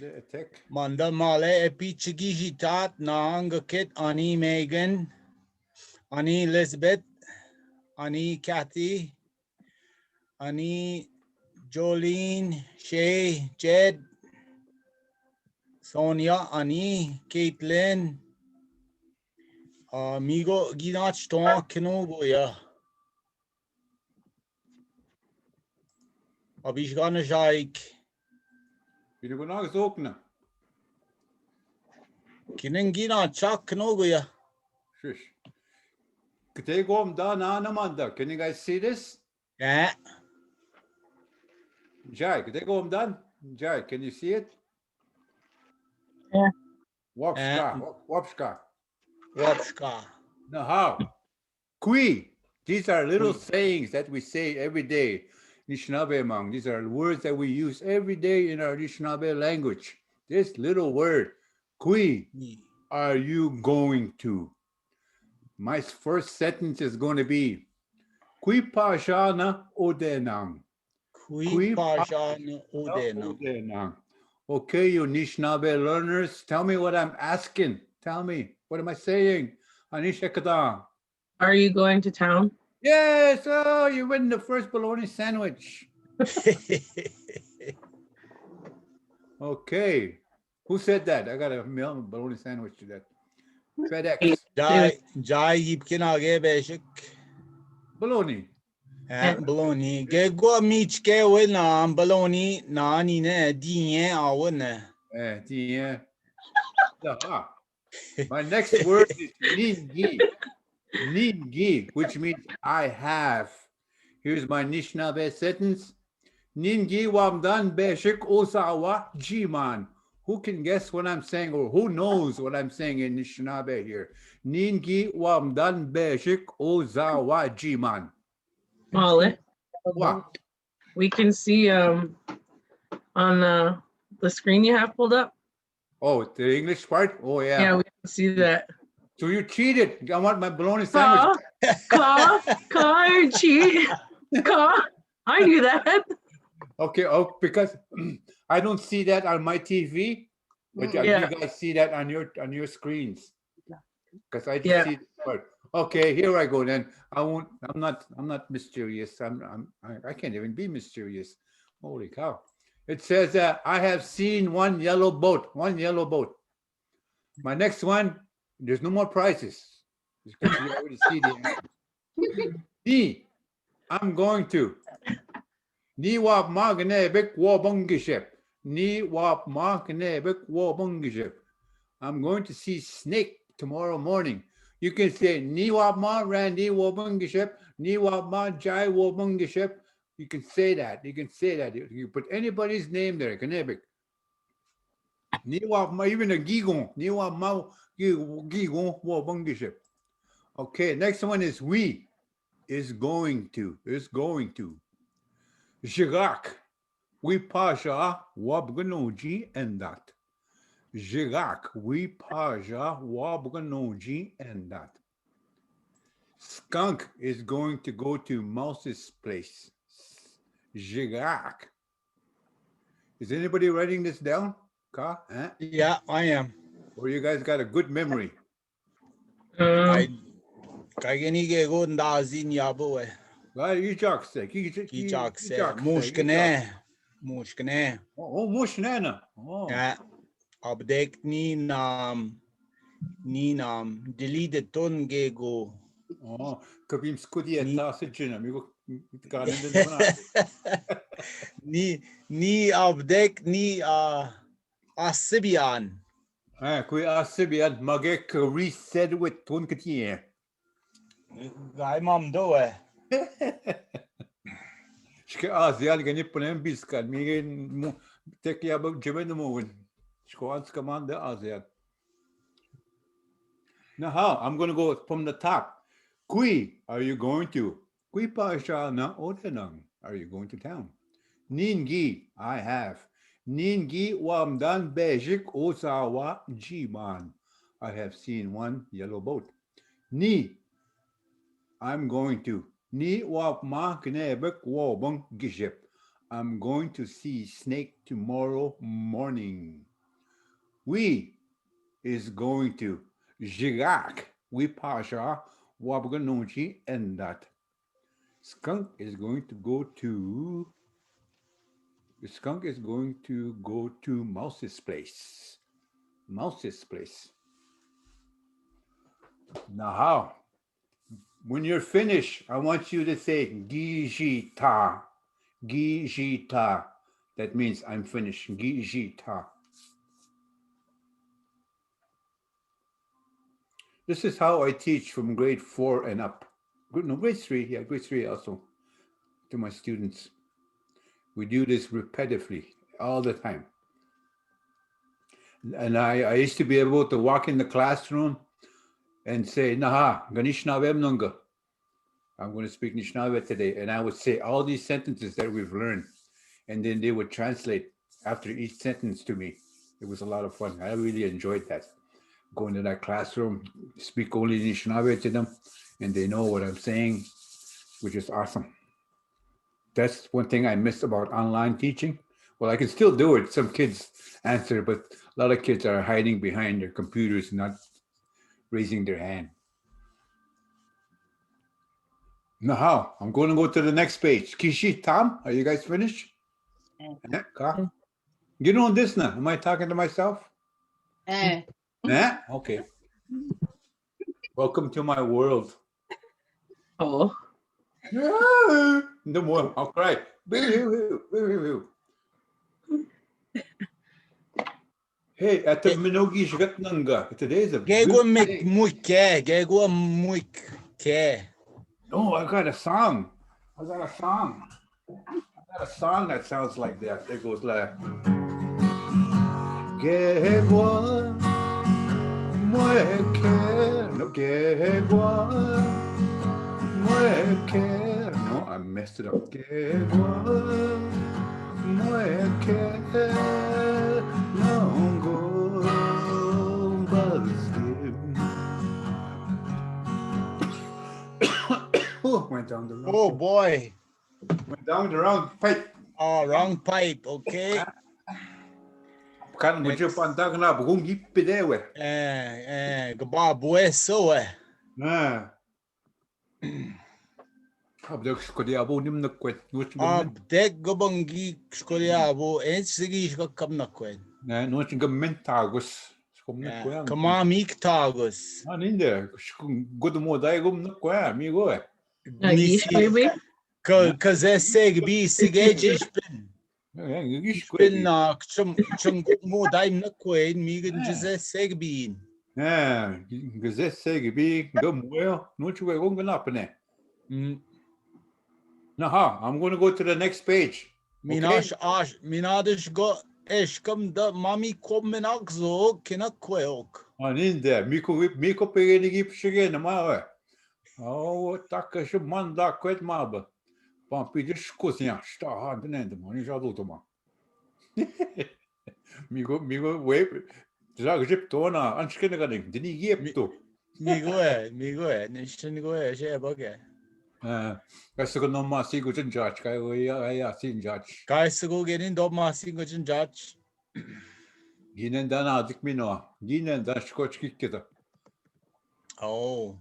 Attack. Manda male epichigi hitat naangakit ani Megan, ani Elizabeth, ani Kathy, ani Jolene, Shay, Jed, Sonia, ani Caitlin, Migo ginach ton kenogoya. Abishgana jaik. Wie du nog ook na. Kinen ginach chak kenogoya. Shush. Take home down on Amanda. Can you guys see this? Yeah. Jai, take home done. Jai, can you see it? Yeah. Wopska. Wopska. Wopska. Now how? Kui. These are little sayings that we say every day. Anishinabemowin. These are words that we use every day in our Anishinaabe language. This little word, kui, are you going to? My first sentence is going to be, kui pajana odenang. Kui pajana odenang. Odenang. Okay, you Anishinaabe learners, tell me what I'm asking. Tell me, what am I saying? Anishinaabemowin. Are you going to town? Yes, oh, you win the first bologna sandwich. Okay. Who said that? I got a bologna sandwich to that. FedEx. Jai yipkin age beshik. Bologna. Bologna. Gegwa michke wina bologna nani ne dinye awane. Yeah. My next word is ningi. Ningi, which means I have. Here's my Anishinaabe sentence. Ningi wamdan beshik osawa jiman. Who can guess what I'm saying, or who knows what I'm saying in Anishinaabe here? Ningi wamdan beshik osawa jiman. Molly. What? We can see on the screen you have pulled up. Oh, the English part? Oh, yeah. Yeah, we can see that. So you cheated. I want my bologna sandwich. Cheat. I knew that. Okay, because I don't see that on my TV, but you guys see that on your screens. Because I just see the part. Okay, here I go then. I'm not mysterious. I can't even be mysterious. Holy cow. It says I have seen one yellow boat. My next one, there's no more prizes. Because you already see the answer. D, I'm going to. Ni wap magnebek wabungiship. Ni wap magnebek wabungiship. I'm going to see snake tomorrow morning. You can say ni wap ma Randy wabungiship. Ni wap ma Jai wabungiship. You can say that. You put anybody's name there. Kanebek. Ni wap ma even a gigon. Ni wap ma gigon wabungiship. Okay, next one is we. Is going to. Jirak. We paja wabganoji and that. Jirak. We paja wabganoji and that. Skunk is going to go to Mouse's place. Jirak. Is anybody writing this down? Ka? Eh? Yeah, I am. Or you guys got a good memory? Kageni ge go ndazin yaboe. You jock say. Mushkane. Oh, mushnana. Oh. Yeah. Abdek ni nam deleted ton ge go. Oh, kabim skudi etasijina. Migo ni abdek ni asibian. Kui asibian magek reset with ton katiye. Gai mam doe. Shke Asian ganip ponem biskan. Mige tek yabak Zhaabwiitoo'daa. Shkoans command the Asian. Now how? I'm going to go from the top. Kui, are you going to? Kui pasha na odenang. Are you going to town? Ningi, I have. Ningi wamdan bejik osawa jiman. I have seen one yellow boat. Ni, I'm going to. Ni wap ma knebek wobang giship. I'm going to see snake tomorrow morning. We is going to Jigak. We pasha wabganunchi and that. Skunk is going to go to the skunk is going to go to Mouse's place. Mouse's place. Now how? When you're finished, I want you to say Gijita. Gijita. That means I'm finished. Gijita. This is how I teach from grade 4 and up. No, grade 3. Yeah, grade 3 also to my students. We do this repetitively all the time. And I used to be able to walk in the classroom and say, Naha, Anishinaabemowin. I'm going to speak Anishinaabe today. And I would say all these sentences that we've learned. And then they would translate after each sentence to me. It was a lot of fun. I really enjoyed that. Going to that classroom, speak only Anishinaabe to them, and they know what I'm saying, which is awesome. That's one thing I miss about online teaching. Well, I can still do it. Some kids answer, but a lot of kids are hiding behind their computers, not raising their hand. Now, how? I'm going to go to the next page. Kishi, Tom, are you guys finished? You know this now? Am I talking to myself? Yeah? Okay. Welcome to my world. Oh. No more. I'll cry. Hey, at the Minogi Shgatnanga. Today's a Gego good day. muike. Gego muike. Oh, I got a song. I got a song that sounds like that. It goes like Gegwa Mueke. No Gegwa Mueke. No, I messed it up. Gegwa Mueke. Longo Buzzkim. Oh, went down the wrong. Oh boy. Went down the wrong pipe. Oh, wrong pipe. Okay. Kan mo je pantag na bugong gipidewe. Gababueso. Abdek skodi abo nim na kwet. Abdek gabangi skoliabo. Ensigi kamnakwen. No mentagos. Kamamik tagos. Ninde. Good mo dai gum na kwa amigo. Maybe. Kaze segbi sigeji spin. Spin na chung mo daim na kwen migen jose segbin. Gazet segbi gum well. No chwe gum ganapne. Now, I'm going to go to the next page. Minadish go eshkam da mami komenak zo kinakweok. Ninde. Miko pegenigi pshige na mawe. Oh, taka shman da kwet maba. Pampi de skosia. Sta ha denende man. Ni jadu to man. Migo wave. Drag jip to na anskene gading. Dini yep to. Migo nishin go shebage. Kasi ko no masigo jen judge kaya ya sin judge. Guys go genin do masingo jin judge. Ginen dan adik mino. Ginen dan skoch kikkeda. Oh.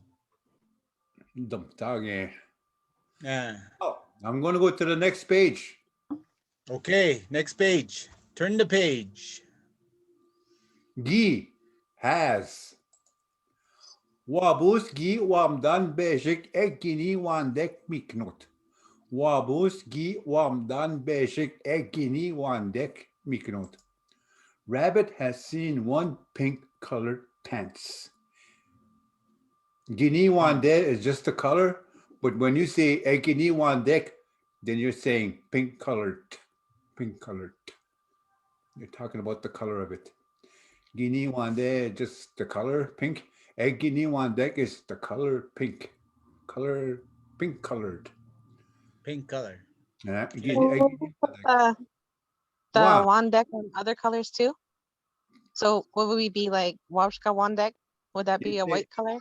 Dum tage. Yeah. Oh, I'm going to go to the next page. Okay, next page. Turn the page. Gi has. Wabus gi wamdan beshik ekini wandek miknot. Wabus gi wamdan beshik ekini wandek miknot. Rabbit has seen one pink colored pants. Gini wande is just the color, but when you say ekini wandek, then you're saying pink colored. Pink colored. You're talking about the color of it. Gini wande, just the color pink. Egini wandek is the color pink. Pink colored. Pink color. Yeah. The Wow. wandek and other colors too. So what would we be like? Wapshka wandek? Would that be a white color?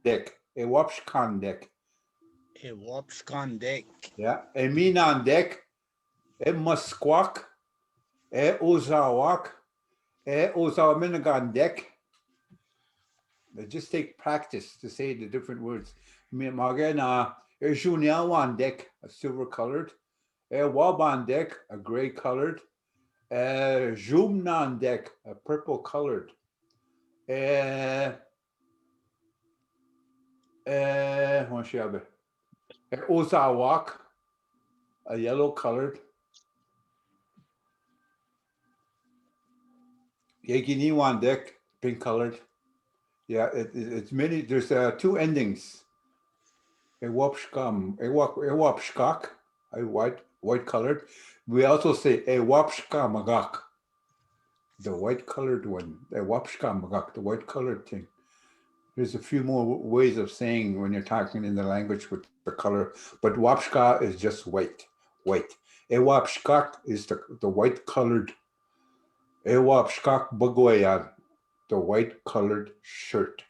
Deck. A wapshkan deck. E wapshkan dek. Yeah. E minandek. E musquak. E uzawak. E uzawaminagandek. Just take practice to say the different words. Magana. E juniawandek, a silver colored. E wabandek, a gray colored. Jumnandek, a purple colored. Ozawak, a yellow colored. Yeginiwandek, pink colored. Yeah, it's many. There's two endings. Ewapshkak, a white colored. We also say Ewapshkamagak, the white colored one. Ewapshkamagak, the white colored thing. There's a few more ways of saying when you're talking in the language with the color, but wapshka is just white. Ewapshkak is the white colored. Ewapshkak bagoyan, the white colored shirt.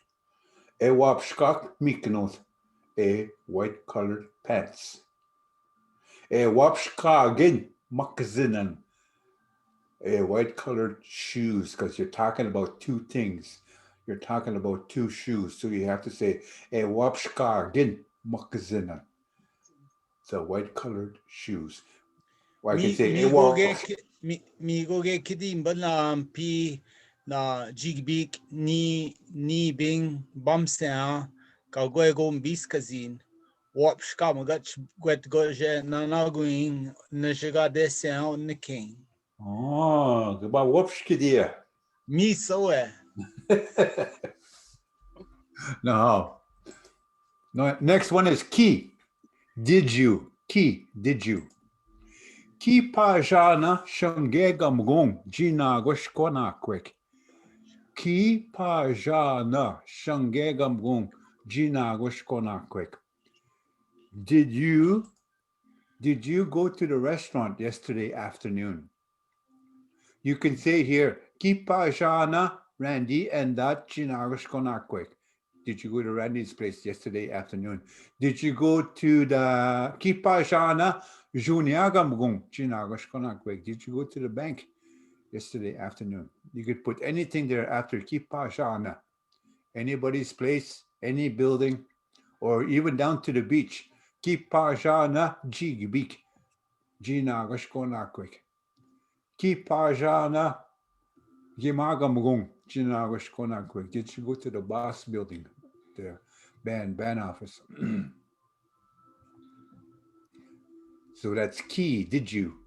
Ewapshkak miknos, a white colored pants. Ewapshkagin makzinan, a white colored shoes, because you're talking about two things. You're talking about two shoes. So you have to say, Ewapshkagin makzinan. So white colored shoes. Or I can say, Mi go ge kidim na pi na jigbik ni bing bamsa ka go biskazin. Wapshka magat gwet goje na naguin na shiga desen on the king. Oh, about wapshkidia. Mi so No. Next one is ki. Did you? Ki. Did you? Ki pajana shangegamgung jina goshkona quick. Ki pajana shangegamgung jina goshkona quick. Did you go to the restaurant yesterday afternoon? You can say here, Ki pajana Randy and that jina goshkona quick. Did you go to Randy's place yesterday afternoon? Did you go to the Kipajana Juniagamgung? Did you go to the bank yesterday afternoon? You could put anything there after Kipajana. Anybody's place, any building, or even down to the beach. Kipajana Jigbik. Jinagashkonakwik. Kipajana Gimagamgung. Jinagashkonakwik. Did you go to the boss building? The band office. So that's key. Did you?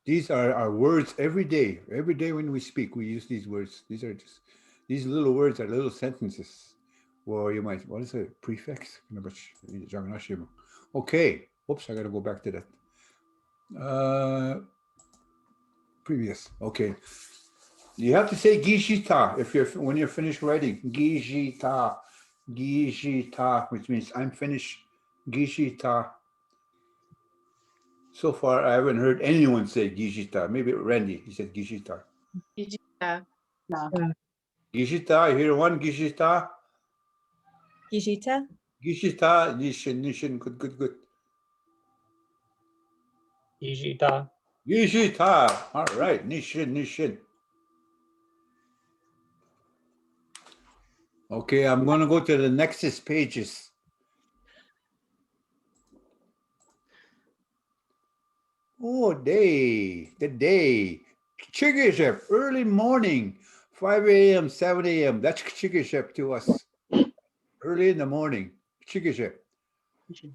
These are our words every day. Every day when we speak, we use these words. These little words are little sentences. Well, you might, what is a prefix? Okay. Oops, I got to go back to that. Previous. Okay. You have to say gishita when you're finished writing. Gishita. Gishita, which means I'm finished. Gishita. So far, I haven't heard anyone say Gishita. Maybe Randy, he said Gishita. Gishita. Gishita, you hear one? Gishita? Gishita. Gishita, Nishin, good. Gishita. Gishita, all right, Nishin. Okay, I'm going to go to the Nexus pages. Oh, the day. Chigishep, early morning, 5 a.m., 7 a.m. That's Chigishep to us. Early in the morning, Chigishep.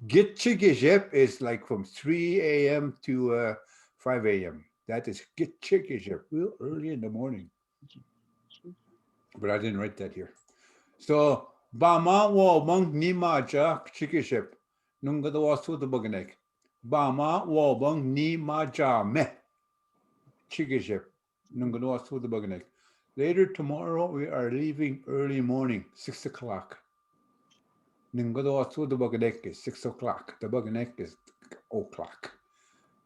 Get Chigishep is like from 3 a.m. to 5 a.m. That is get Chigishep, real early in the morning. But I didn't write that here. So, Bama wo bang nima ja Chigishep. Nunga da wasu the baganek. Bama wo bang nima ja me. Chigishep. Nunga da wasu the baganek. Later tomorrow, we are leaving early morning, 6 o'clock. Nunga da wasu the baganek is 6 o'clock. The baganek is o'clock.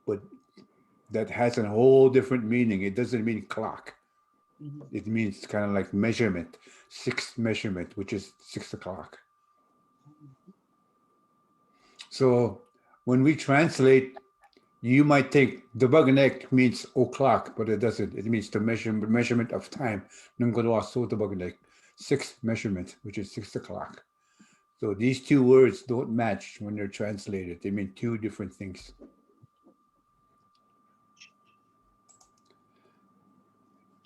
But that has a whole different meaning. It doesn't mean clock. It means kind of like measurement, 6 measurement, which is 6 o'clock. So when we translate, you might think the baganek means o'clock, but it doesn't. It means the measurement of time. So the baganek, 6 measurement, which is 6 o'clock. So these two words don't match when they're translated. They mean 2 different things.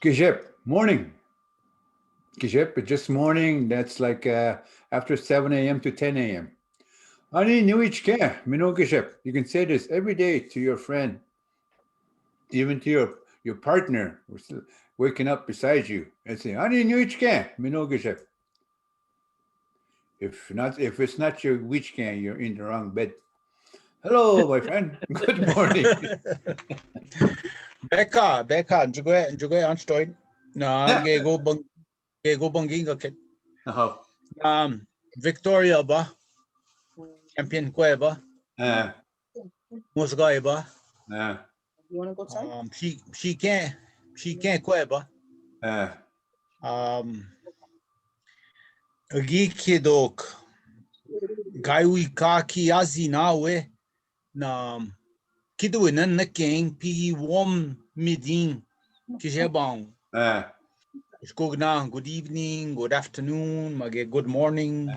Kishep, morning. Kishep, it's just morning. That's like after 7 a.m. to 10 a.m. Ani Nuichke, Mino Kishep. You can say this every day to your friend, even to your partner who's waking up beside you, and say, Ani Nuichke, Mino Kishep. If it's not your Wichke, you're in the wrong bed. Hello, my friend. Good morning. Becca, enjoy anstoin. Na go banging okay. Victoria ba? Champion Cueva, Musgaiba. You want to go outside? She can't Cueva. Agikidok. Gaiwi kaki azinawe na kiduinan na king pi warm midin kijebang. Good evening, good afternoon, mage good morning.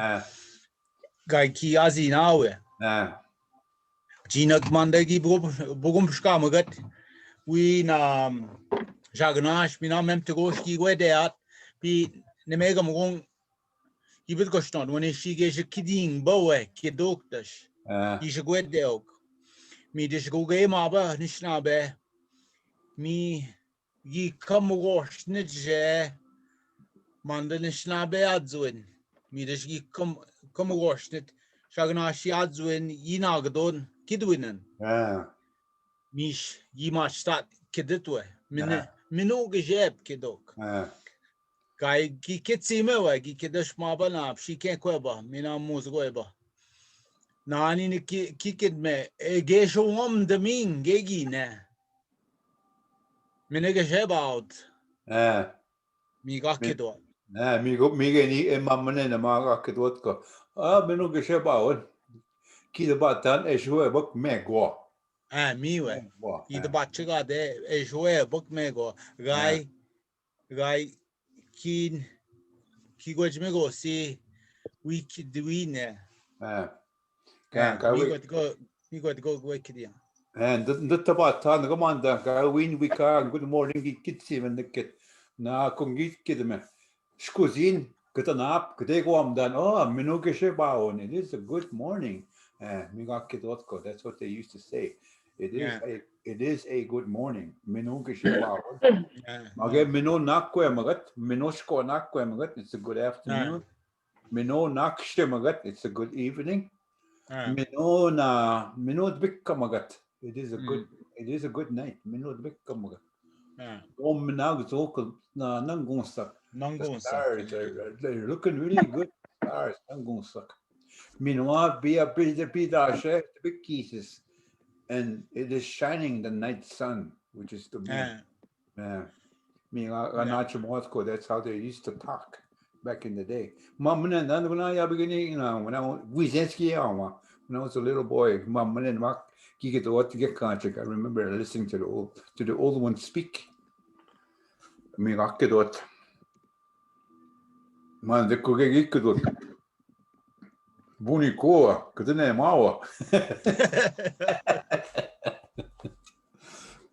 Gai ki azinawe. Jinak mandagi bugum shkamagat. We na jagnash mina memtegoshki wedeat pi nemega mugong ibit koshton when she gets a kidding bowe kidoktash. Is a good deok. Me dis go game aber Anishinaabemowin. Me ye come wash nidje man the Anishinaabemowin adzuin. Me dis ye come wash nit shagnashi adzuin yinagadon kidwinen. Mish ye mach start kiditwe. Minu gejeb kidok. Guy gi kitsi mewa gi kidash mabana she can't queba mina musgoeba. Nani ni kikid me gesho de min gegi ne. Mine gejeb out. Mi gakido. Miga ni mamane na mga kakidwat ko. Mino geshebaon. Kita batan eshwe bak megwa. Miwe. Ida batchiga de eshwe book mego. Guy ki gwaj mego si we kidwine. Mi got go wikidia. And the tabatan, come on, the win we can good morning, kitsi and the kid. Na kungit kidme. Skuzin, get an up, could they go on then? Oh, Minogeshebaon, it is a good morning. Migakidotko, that's what they used to say. It is a good morning. Minogeshebaon. Again, Mino nakwe magat, Minoshko nakwe magat, it's a good afternoon. Mino nakshemagat, it's a good evening. Mino bikamagat. It is a good night. Mino bikamagat. Na nangunsak. Stars they're looking really good. Stars nangunsak. Minoa be a bidashe big kisses, and it is shining the night sun, which is the moon. That's how they used to talk back in the day. When I was a little boy, I remember listening to the old ones speak. Man, the Kugekidot. Bunikoa, Kutene Mawa.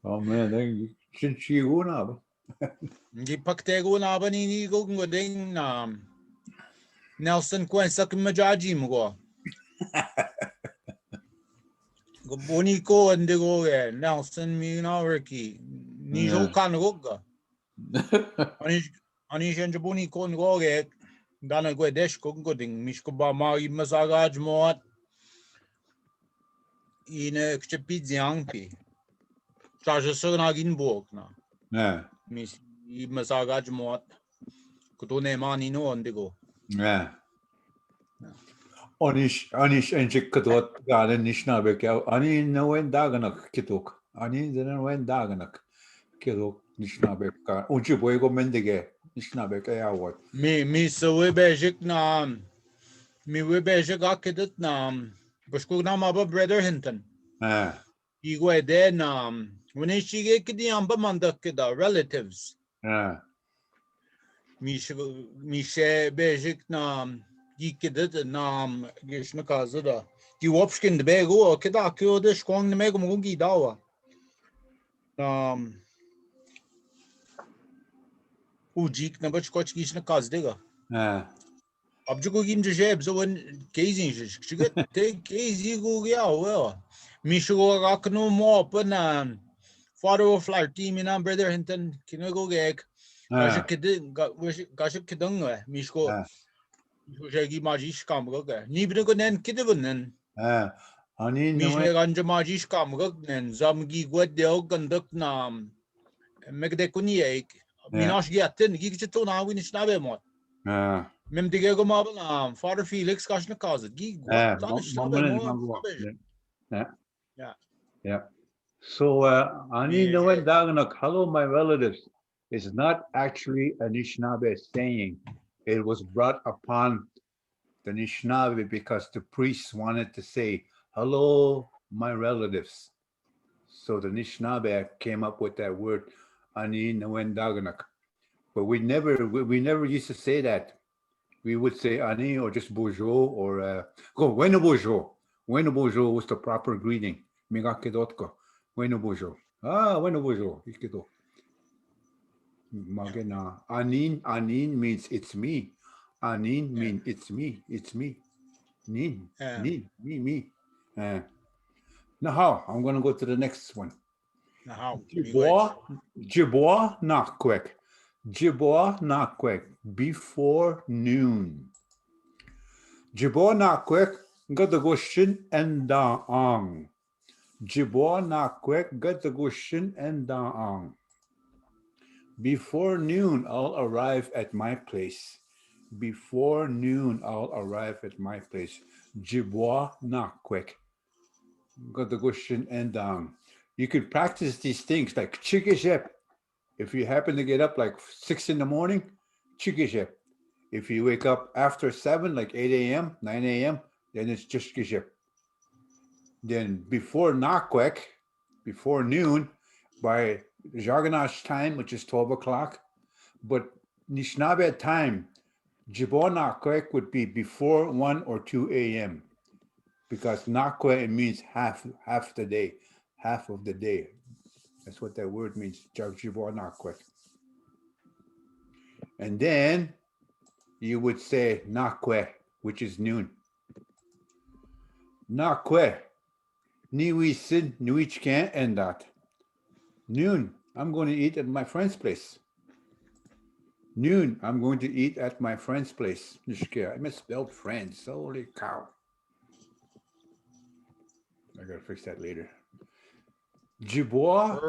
Oh man, then shouldn't she go now? Di paktego na ba ni go ngoding na Nelson Kwensak majaji mo go boniko and go Nelson mi na Ricky ni jo kan go ani jen jabuni kon go dana go desh go goding mish ko ba ma masagaj mo ine kchepidziang pi charge so na gin bok na mis masagaj mo ko ne mani no ondigo Anish and Chikadot got an Nishnabek. Ani no when Daganak Kitok. Ani didn't when Daganak Kitok Nishnabek. Uchibuego Mendige Nishnabek. What? Me so we bejik na mi we bejik akidit na Bashku na maba brother Hinton. Ah, Then when she get the amba mandakida relatives. Mishe basic nam gikidit nam gishna kazada. Ki wopskin the bego kida kyo de skwang the mega mungi dawa. Ujik na bach koch gishna kazdega. Ab jo gim je jeb so when gazing she get take easy go yeah well. Misho go no more but father of flight team in brother Hinton kino go gag. Gasha kidung Mishko Shagi Majish Kamga. Nibin go nen kidivun. Ani Mishme Ganja Majish Kamga nen Zamgi Gwedel Ganduk Nam Megdekuniak. Minash Yatin, Gigiton, Anishinaabemowin. Mem Digego Mabanam, Father Felix Kashna Kaza. Gig what? Yeah. So, Ani Noen Daganok, hello, my relatives, is not actually a Anishinaabe saying. It was brought upon the Anishinaabe because the priests wanted to say, hello, my relatives. So the Anishinaabe came up with that word, Ani Noen Daganok. But we never used to say that. We would say Ani or just bonjour or Bueno bonjour. Bueno bonjour was the proper greeting. Migakidotko. Bueno bonjour. Bueno bonjour. Ikido. Magena. Anin means it's me. Anin means it's me. It's me. Nin. Me. Now, I'm going to go to the next one. Jiboa nakwek. Jiboa nakwek. Before noon. Jiboa nakwek. Gadagushin and daang. Jiboa nakwek. Gadagushin and daang. Before noon, I'll arrive at my place. Before noon, I'll arrive at my place. Jiboa nakwek. Gadagushin and daang. You could practice these things like chikishep. If you happen to get up like 6 in the morning, chikishep. If you wake up after 7, like 8 a.m., 9 a.m., then it's just chikishep. Then before nakwek, before noon, by Jargonash time, which is 12 o'clock, but Anishinaabe time, Jiboa nakwek would be before 1 or 2 a.m. because nakwe means half the day, half of the day. That's what that word means, Jiboa nakwek. And then you would say nakwe, which is noon. Nakwe, niwisin, niwichkan, and that. Noon, I'm going to eat at my friend's place. Noon, I'm going to eat at my friend's place. I misspelled friends. Holy cow. I gotta fix that later. Jiboa.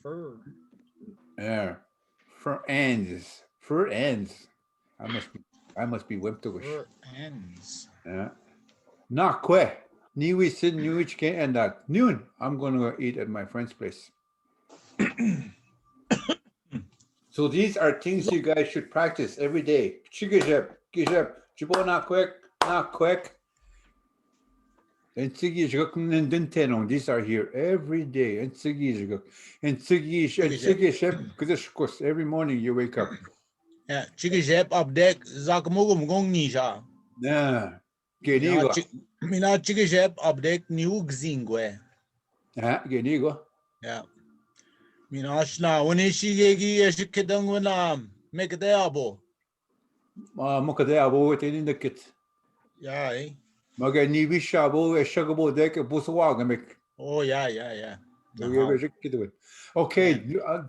Fur. Yeah. Fur ends. I must be Wimtowish. Fur ends. Yeah. Nakwe. Niwi sin niwichke and that. Noon, I'm going to eat at my friend's place. So these are things you guys should practice every day. Chigishep, gishep, jibo nakwek. And these are here every day. And because every morning you wake up. Yeah, chikishep updek zakmugum gong nisha. Yeah. Genigo. Mina chikishep updek new gzingwe. Genigo. Yeah. Minashna, when is she gigi a shikidang when make a deabo? Mokadeabo in the kit. Yeah, eh? Magani Bishabo, a shugable deck of Buswagamek. Oh, yeah. Okay,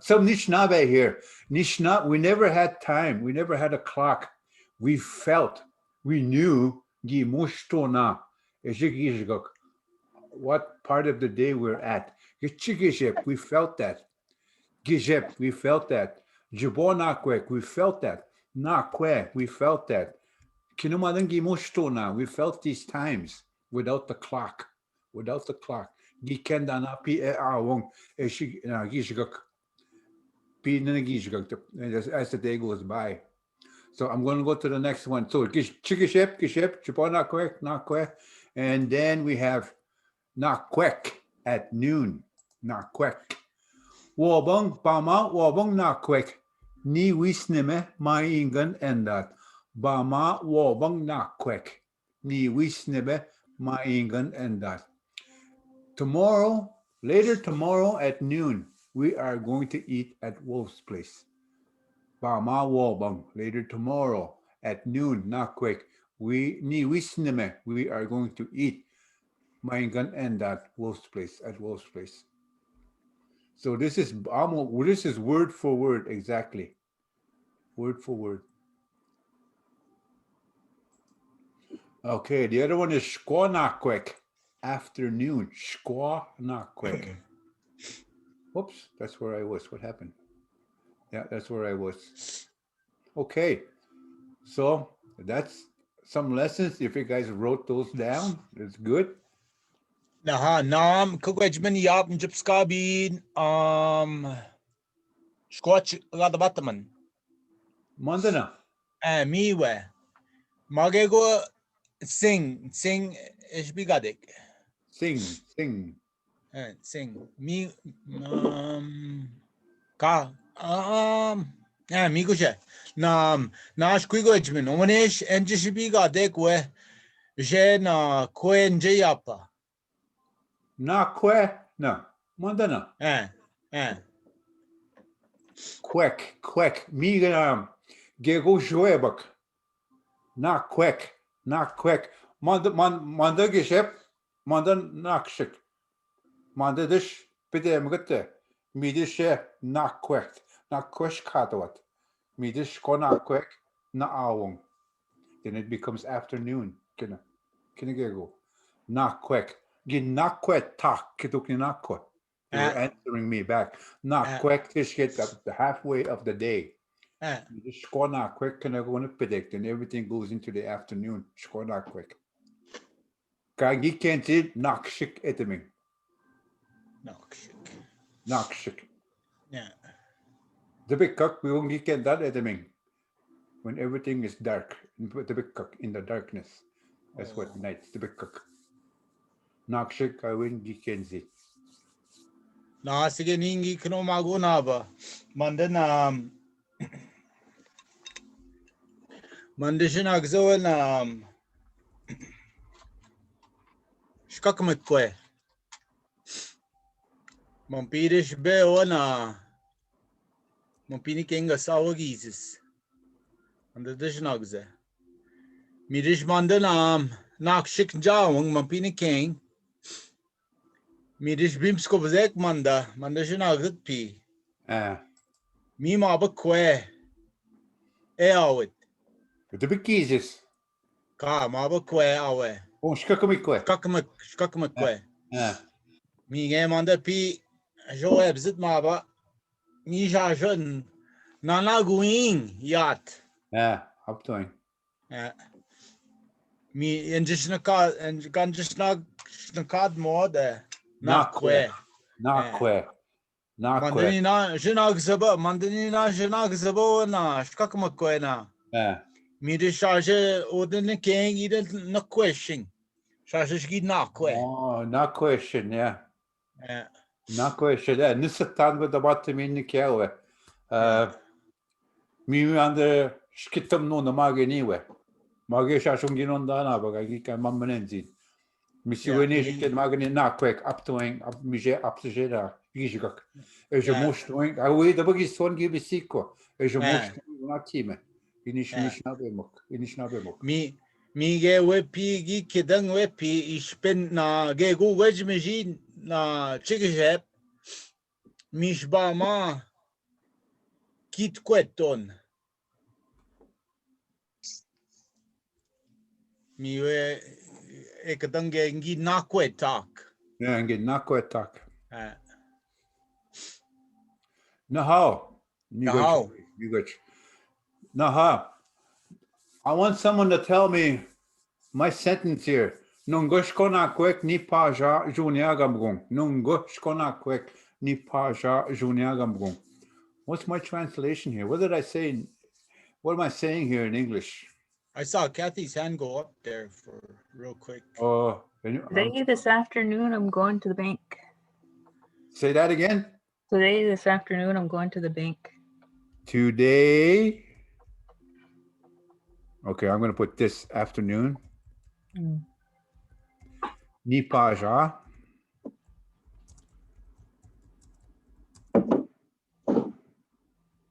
some Anishinaabe here. We never had time. We never had a clock. We felt, we knew what part of the day we're at. We felt that. Gijep, we felt that. Jibonakwek, we felt that. Nakwe, we felt that. Kinumadangi Mushtona, we felt these times without the clock. Gikendana pi awong gishguk. As the day goes by. So I'm going to go to the next one. So chikishep, jibonakwek, nakwe. And then we have nakwek at noon. Nakwek. Wobong bama wobong nakwek. Ni wisneme maingan endat. Bama wobong nakwek. Ni wisneme maingan endat. Tomorrow, later tomorrow at noon, we are going to eat at Wolf's place. Bama wobong. Later tomorrow at noon, nakwek. We are going to eat maingan endat Wolf's place at Wolf's place. So this is word for word exactly. Word for word. Okay, the other one is shkonakwek. Afternoon. Shkonakwek. Whoops, that's where I was. What happened? Yeah, that's where I was. Okay. So that's some lessons. If you guys wrote those down, it's good. Naha nam kugwejman yap njipskabin Squatch Radabataman. Mandana. Miwe. Magego sing ishbigadik. Sing. Sing. Mi ka migushe. Nam nash kwigojmin. Omanesh enjishibigadik we je na kwenje yapa. Na kwe. No. Mandana. Kwek. Miga gego joebak. Na kwek. Manda geshep. Manda nakshik. Manda dish bide mgate. Midishe na kwek. Na kwesh katawat. Midish ko na kwek na awong. Then it becomes afternoon. Kina gego. Na kwek. Gin na kwek tak kituk ni na kwek. You're answering me back. Not quick to get the halfway of the day. You just score not quick, can I go to predict, and everything goes into the afternoon. Score not quick. Kagi can't see knock shik eteming. Knock shik. Yeah. The big cock, we won't get that eteming. When everything is dark, and put the big cock in the darkness. That's what nights, the big cock. Knock shik, I win Gikenzi. Na sige ningi kno maguna ba mandana mandishina gzona shkakmakwe Mompirish be ona Mompini kenga sawagizis andadishnagze Mirish mandana nakshik jawang Mompini keng Mirish bimsko bezek manda shina gzit pi. Mi ma ba kwe. Awit. The big keys. Ka ma ba kwe awe. Oh, shkakamikwe. Shkakamak kwe. Mi ge manda pi jo ebzit ma ba. Mi jajon nana guing yat. Up to him. Mi enjishna ka enjishna kad mod. Not queer. Mandanina Jinagzaba, Mandanina Jinagzabo, Shkakamakwena. Midi Shaja Odin King, you didn't no question. Shashki Nakwe. Oh, not question, yeah. Not question. Yeah, Nisatan with the bottom in the Kiawe. Me under Skitum no the Mag anyway. Magashungin on Dana, but I can Mammanenzi. Monsieur Winnie get magani na quick up to up mije up to jeda gijigak. Is je most doing I wait the buggy son give a sequel. Is je most not team. Anishinaabemowin. Mi ge wepi gi kidang wepi ishpen na ge go wedge machine na chigishep mishba ma kit kweton. Mi we ekadang ngi nakwe tak. Yeah, and get nakwe tak. Nahao. You got. Naha. I want someone to tell me my sentence here. Nungushko nakwek ni paja juniagamgung. Nungushko nakwek ni paja juniagamgung. What's my translation here? What did I say? What am I saying here in English? I saw Kathy's hand go up there for real quick. Oh, Today, this afternoon, I'm going to the bank. say that again. Today, this afternoon, I'm going to the bank. Today. Okay, I'm going to put this afternoon. Mm. Ni paja. To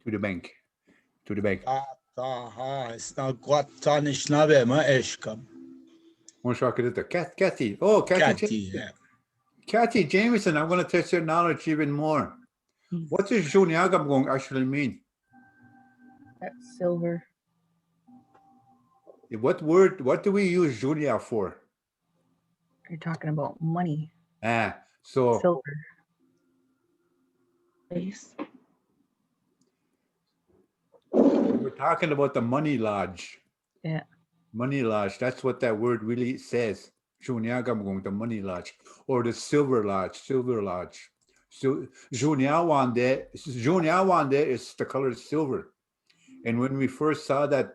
the bank. To the bank. It's not what Anishinaabemowin. One shot at the Kathy. Oh, Kathy. Kathy, yeah. Kathy Jameson, I'm going to test your knowledge even more. What does Juniagam actually mean? That's silver. What do we use Junia for? You're talking about money. So Silver. Base. we're talking about the money lodge. Yeah. Money lodge. That's what that word really says. Juniagam, the money lodge, or the silver lodge. Silver lodge. So Juniawande is the color silver. And when we first saw that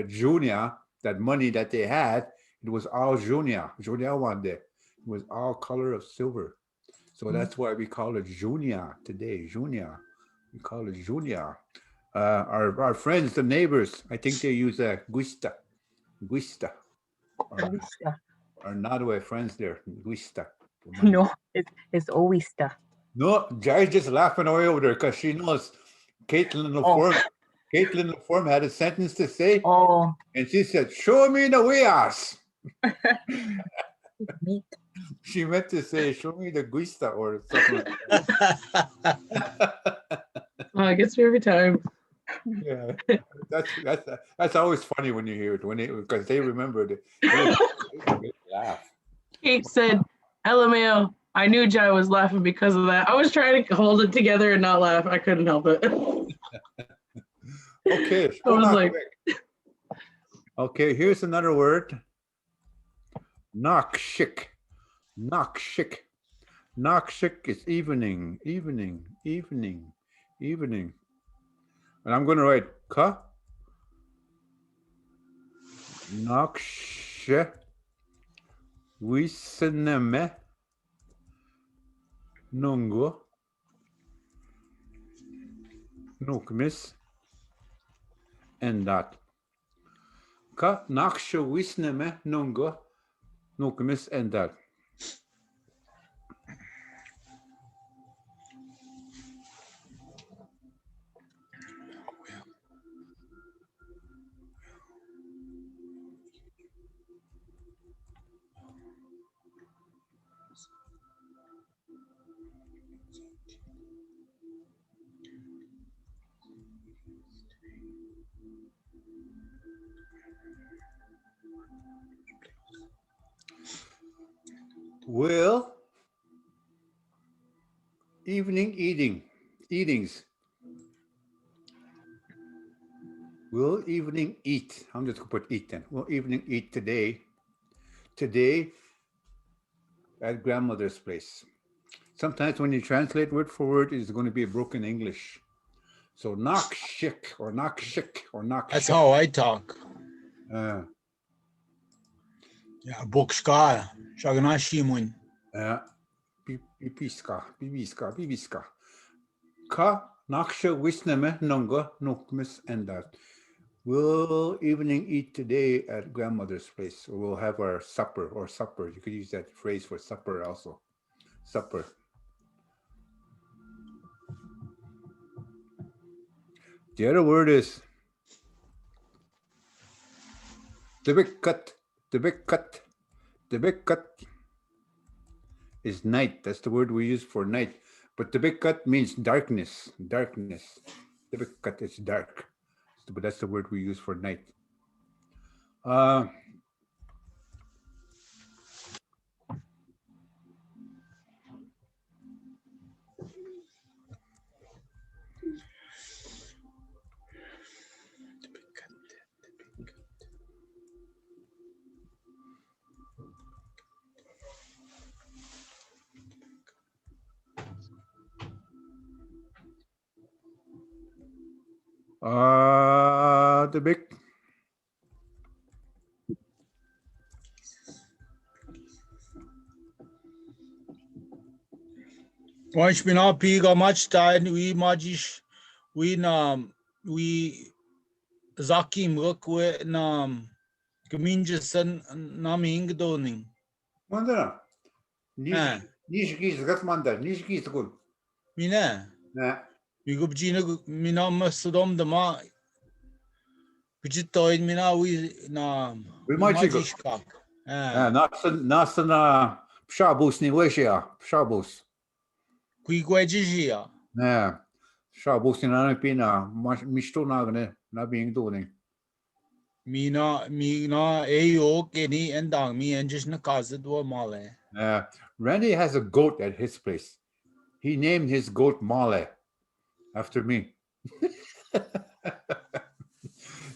Junia, that money that they had, it was all Junia Wande. It was all color of silver. So that's why we call it Junia today. Junia. We call it Junia. Our friends, the neighbors, I think they use Guista. Our Nottoway friends there, Guista. No, it's Oista. No, Jai's just laughing away over there because she knows Caitlin LaForme. Caitlin LaForme had a sentence to say, and she said, "Show me the weas." Meat. She meant to say, "Show me the guista" or something like that. Oh, it gets me every time. Yeah, that's always funny when you hear it because they remembered it. They laugh. Kate said, "LMAO." I knew Jai was laughing because of that. I was trying to hold it together and not laugh. I couldn't help it. Okay, I was like, okay, here's another word. Nakshik. Nakshik. Nakshik is evening. And I'm going to write ka. Nakshe. Wiseneme. Nungo. Nukmis. And that. Ka nakshe wisneme nungo. Nukmis and that. Well, evening eatings. We'll evening eat. I'm just going to put eat then. We'll evening eat today. Today at grandmother's place. Sometimes when you translate word for word, it's going to be a broken English. So nakshik or nakshik or nakshik. That's how I talk. Yeah, Bukshka. Shaganashimun. Bibiska. Ka naksha wisneme nunga nukmis and that. We'll evening eat today at grandmother's place. Or we'll have our supper or supper. You could use that phrase for supper also. Supper. The other word is the big cut. The big cut. The big cut is night. That's the word we use for night. But the big cut means darkness. Darkness. The big cut is dark. But that's the word we use for night. The big Once we not piga much time, we majish, we zakim look with Geminjasan naming doning. Mandana. Ah. Nish gis gat mandar. Nish gis good. Mina, Nah. we go Gina Mina Masodom the ma. Pujitoid Mina We might see good. majishkak. Nasan Shabus ni weshia. Shabus. Quiguejia. Nah. Shabus ni nana pina. Mishto nagne. Na being doing. Mina Ayo Kenny and Dang me and just Nakazadwa Male. Randy has a goat at his place. He named his goat Male after me.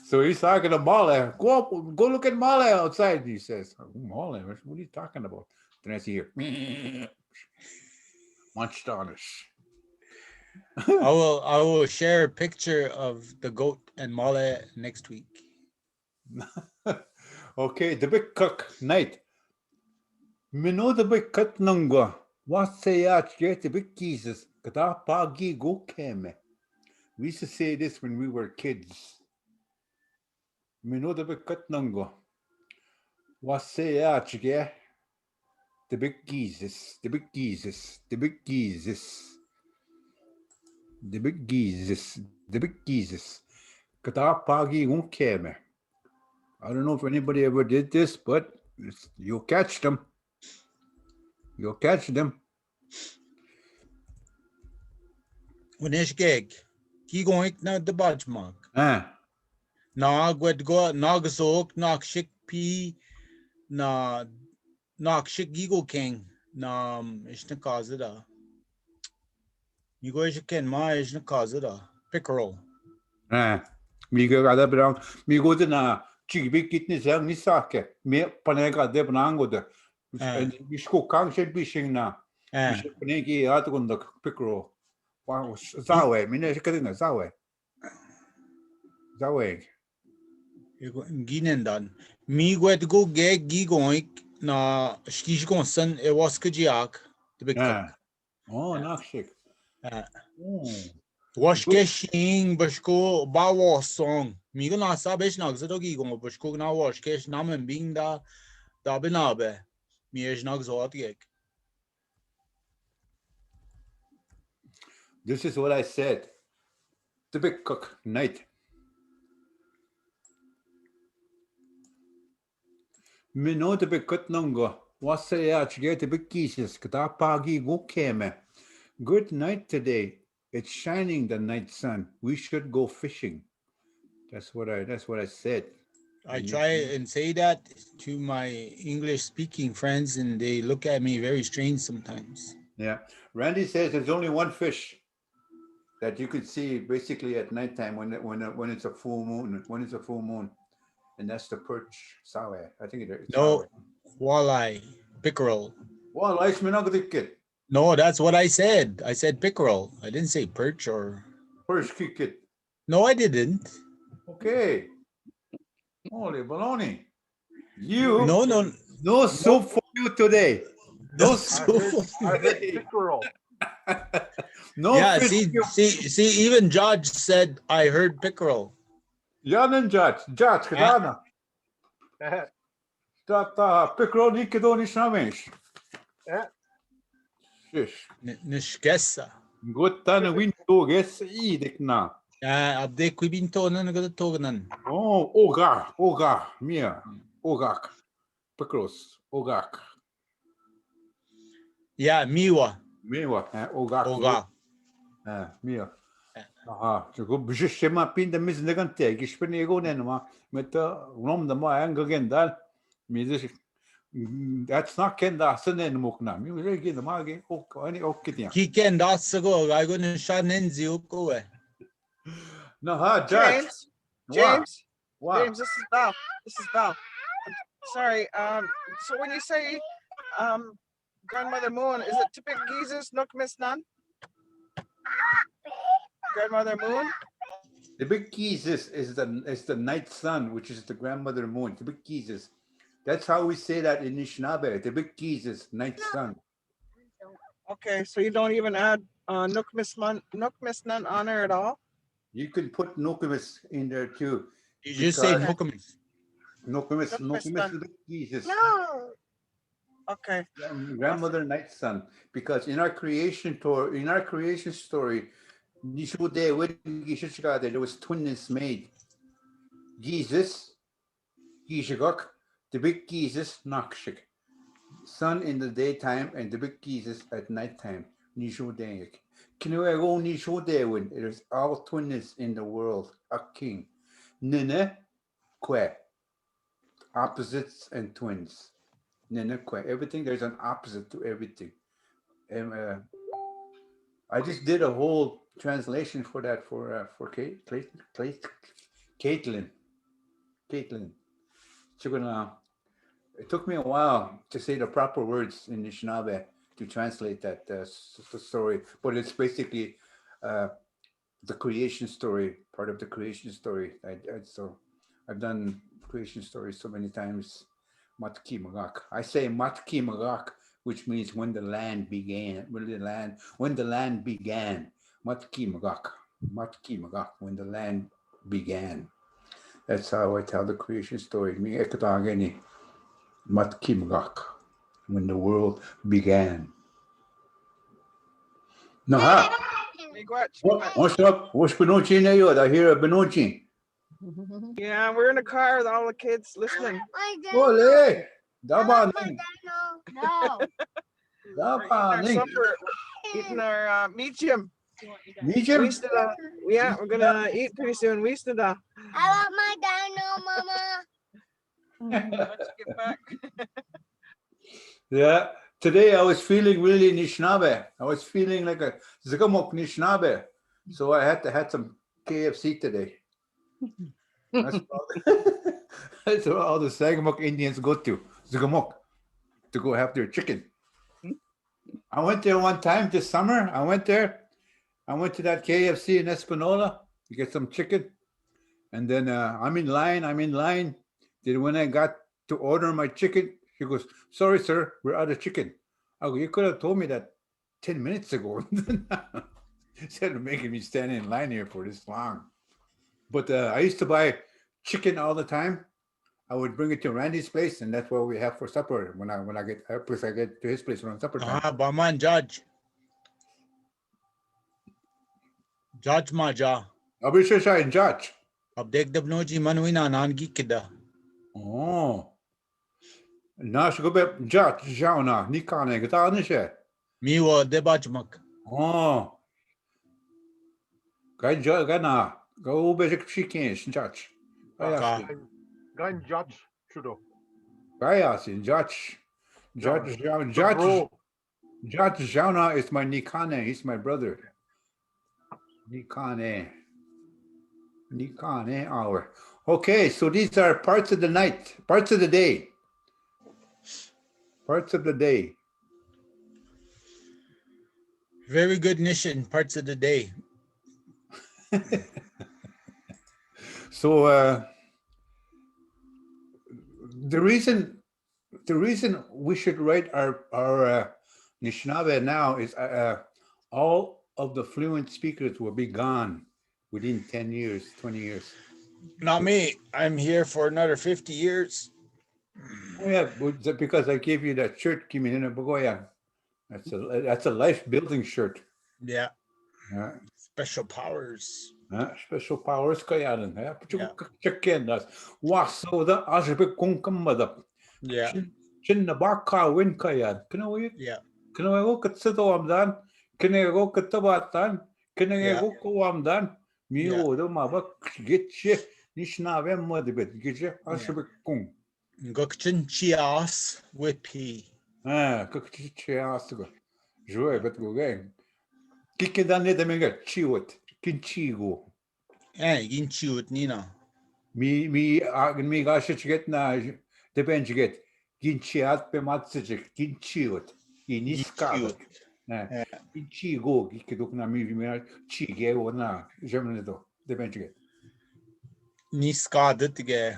So he's talking to Male. Go look at Male outside, he says. Male, what are you talking about? Then I see here. Munched on us. I will share a picture of the goat and Male next week. Okay, the big cook night. Me know the big cut nungwa. What say at get the big Jesus? Kata pagi go keme. We used to say this when we were kids. Me know the big cut nungwa. What say at get the big Jesus? The big Jesus. The big Jesus. The big Jesus. The big Jesus. Kata pagi go keme. I don't know if anybody ever did this, but you'll catch them. You'll catch them. When is gig? Ki going na the badge mark. Ah. Nog wed go Nogasok, Nog Shik P na Nog Shik Gigo King na is na kazada. You go is ken ma is na kazada. Pickerel. Ah. Me go gada brang. Me go na chigbi kitni sang ni sake. Me panega de brango de. Bishko kang shed bishing na. Bishko panegi atugunda pickro. Wow, zawe. Me ne shikadina zawe. Zawe. You go ginen dan. Me wed go geg gigoink na skish gonsen e was kajiak the big cook. Oh, nakshik. Wash keshing bashko bawa song. Me go na sabesh nag zadogi go bashko na wash kesh namen bing da binabe. Me is nag zot geg. This is what I said. The big cook night. Me know the big cut nungo. What say ya? Get the big kisses. Kata pagi go keme. Good night today. It's shining the night sun. We should go fishing. That's what I said. I try and say that to my English speaking friends and they look at me very strange sometimes. Yeah. Randy says there's only one fish that you could see basically at nighttime when it's a full moon. When it's a full moon. And that's the perch. Sawe. I think it's no sawe. Walleye, pickerel. Walleye, minagdikit. No, that's what I said. I said pickerel. I didn't say perch or Perch kikit. No, I didn't. Okay. Holy baloney. You no soup for you today. No soup for I you heard today. pickerel. No yeah, fish. see, even Judge said I heard pickerel. Jan en Judge, gedaan. Dat pickerel niet gedaan is namish. Shish. Nishkessa. Goed dan window ges idik na. Abde kwibinto na nagatoganan. Oh, oga, mia. Ogak. Pickles, ogak. Yeah, miwa. Mewa, ogak. Oga. Mia. Aha, so go bishishe ma pinda mis negante, gishpene go nenma, met rom de ma angagendal. Mis that's not kenda senen mukna. Mi regi de mage ok ani okkitia. Kiken dasago, I go to Shanenzi ukoe. No, Judge. James, Wow. James, this is Val. This is Val. Sorry. So when you say Grandmother Moon, is it typical Jesus Nook Miss Nun? Grandmother Moon? The big Jesus is the night sun, which is the grandmother moon. The big Jesus. That's how we say that in Anishinaabe. The big Jesus, night sun. Okay, so you don't even add Nookmisnan on there at all? You can put Nokomis in there too. You just say Because- Nokomis. Nokomis Nokomis is the Jesus. No. Okay. Grandmother Night's son. Because in our creation story, there was twins made. Jesus, Gishagok, the big Jesus, Nakshik. Sun in the daytime and the big Jesus at nighttime. Nishodayik. Kinuego Nishodewin. It is all twins in the world. A king. Nene Kwe. Opposites and twins. Nene Kwe. Everything, there's an opposite to everything. And I just did a whole translation for that for Caitlin. It took me a while to say the proper words in Anishinaabe to translate that story, but it's basically the creation story, part of the creation story. So I've done creation stories so many times. Matki Magak. I say Matki Magak, which means when the land began. When the land began. Matki Magak. Matki Magak. When the land began. That's how I tell the creation story. Me ekatageni. Matki Magak. When the world began. Naha. What's up? What's Benochi na yun? I hear a Benochi. Yeah, we're in the car with all the kids listening. Ole! Dabaning. No. Dabaning. Eating our medium. Medium? Yeah, we're gonna eat pretty soon. Wistada. I want my dino, Mama. Let's get back. Yeah. Today I was feeling really Anishinaabe. I was feeling like a Zgamok Anishinaabe. So I had to have some KFC today. That's where all the Sagamok Indians go to, Zgamok, to go have their chicken. I went there one time this summer. I went to that KFC in Espanola to get some chicken. And then I'm in line. Then when I got to order my chicken, he goes, "Sorry, sir, we're out of chicken." I go, "You could have told me that 10 minutes ago." Instead of making me stand in line here for this long. But I used to buy chicken all the time. I would bring it to Randy's place, and that's what we have for supper. When I get I get to his place around supper time. Baman Judge. Judge Maja. Abhishek and Judge. Ab dekh dabnoji manwina nangi kida. Oh. Nash go back Judge Jauna Nikane Gatanisha. Miwa debajmak. Oh. Gana. Go basic chicken, Judge. Gan Judge Trudeau. Gayasin, Judge Jauna is my Nikane. He's my brother. Nikane hour. Okay, so these are parts of the night, parts of the day. Very good Nishan, parts of the day. So the reason we should write our Anishinaabe now is all of the fluent speakers will be gone within 10 years, 20 years. Not me. I'm here for another 50 years. Oh, yeah, because I gave you that shirt, Kiminina Bagoya. That's a life building shirt. Yeah. Special powers. Special powers kayanan. Check-in das. Waso da ajbe kunkamada. Yeah. Chin na baka win kayan. Yeah. Can I go kat sito amdan? Can I go kat tabatan? Can I go ko amdan? Mio do mabak get she Anishinaabe get she ajbe kung. Gokchin chias with P. Gokchin chias to go. Joy, but go gang. Kikidan ne demenga chiwot. Kinchigo. Ginchiut Nina. Me gasha get na the bench get. Ginchiat pe matsijik. Ginchiot. Iniska. Kinchigo. Gikiduk na mi chige or na. Germanedo. The bench get. Niska ditige.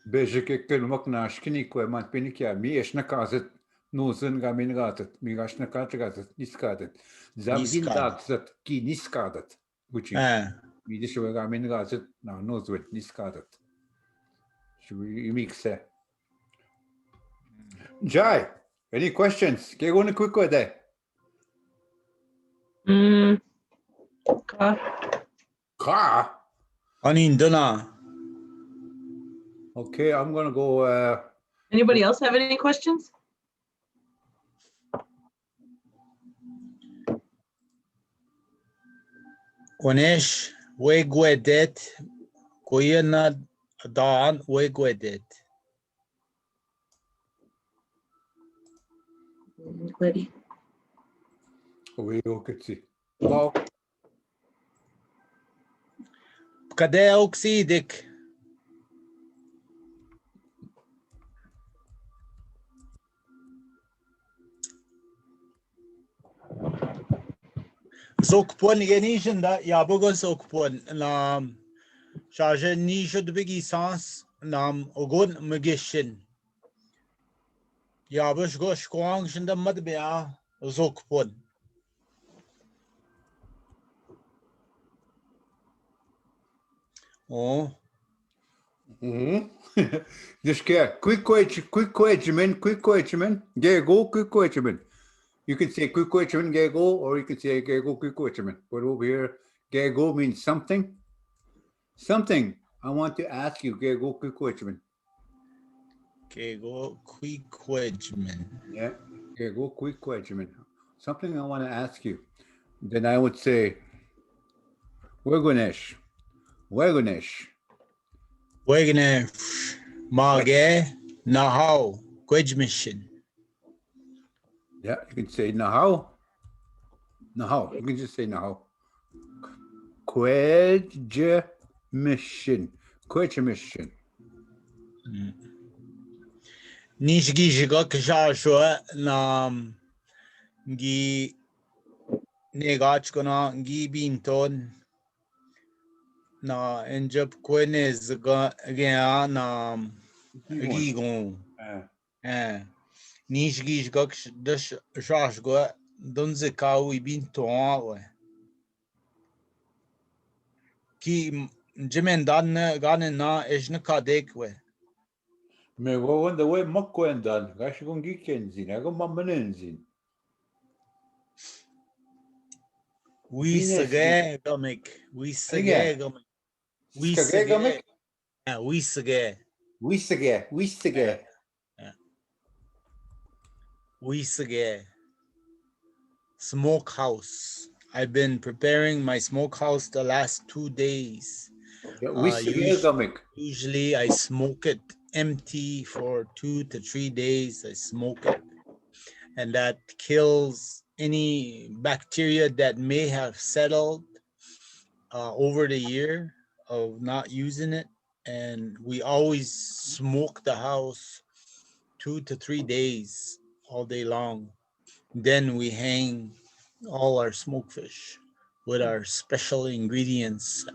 Bejike kelmok na shkinikwe man pinikia. Mi eshnakazet. Nusen gamingatet, migashnakatat, niskadet. Zhaabwiitoo'daa ki niskadet. Which is, we just show gamingatet, now knows what niskadet. Should we mix it? Jai, any questions? Get on a quick one there. Car. Anindana. Okay, I'm gonna go. Anybody else have any questions? Onesh wegwedet koyana dan wegwedet. Liddy. We could see. Wow. Kade oxidik. Sokpon genishin da yabugo sokpon nam charge ni should bigi sans nam ogon magishin. Yabush gosh kwang shinda madbea sokpon. Oh. Just get quick question, man. Get go, quick question, man. You can say quick question, get go, or you can say get go, quick question, man. But over here, get go means something. Something I want to ask you, get go, quick question, man. Okay, go quick question. Yeah, get go, quick question, man. Something I want to ask you. Then I would say, Wegunesh. Wegner Mage Nahau Quedmission. Yeah, you can say Nahau. You can just say Nahau. Quedmission. Nishgi Jigok Jashua Nam Gi Negachkona Gi Binton Na Enjab Quenes again Nam Gigon. Nishgi Jigok Jashua Dunzikau Binton. Ki Jimen Dan Ganina Ejnakadekwe. Me go on the way Mokwendan. Gashigon Gikenzin. I go Mamanenzin. We sage gomik. We sage gomik. We sage. Yeah, we sage. We sage. We sage. Smokehouse. I've been preparing my smokehouse the last 2 days. We sage gomik. Usually I smoke it empty for 2 to 3 days. I smoke it, and that kills any bacteria that may have settled over the year of not using it. And we always smoke the house 2 to 3 days all day long. Then we hang all our smoked fish with our special ingredients.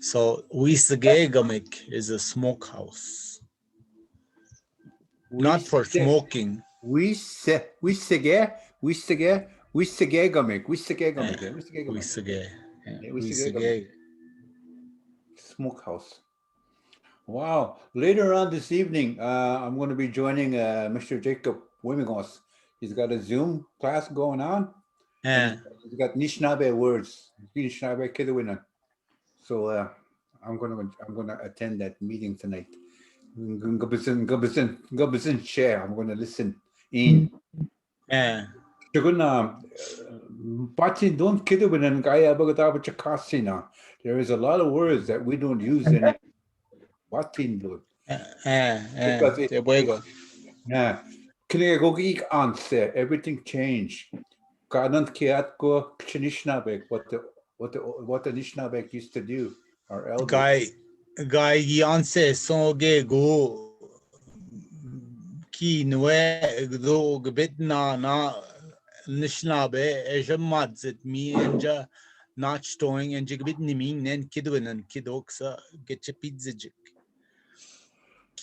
So Wisagegamik is a smokehouse. Not for smoking. Smokehouse. Wow. Later on this evening, I'm going to be joining Mr. Jacob Wimigos. He's got a Zoom class going on. Yeah. He's got Anishinaabe words. Anishinaabe Kidawinan. So I'm gonna attend that meeting tonight. Gabazin share. I'm gonna listen in. Yeah. Don't there is a lot of words that we don't use in everything changed. What the Anishinaabe used to do, our elders. Guy Yanse Songe go Ki Nue Gdo Gbitna na Anishinaabe Ejamadzit me and not stowing and Jigbit Niming and Kidwin and Kidoksa get your pizzajik.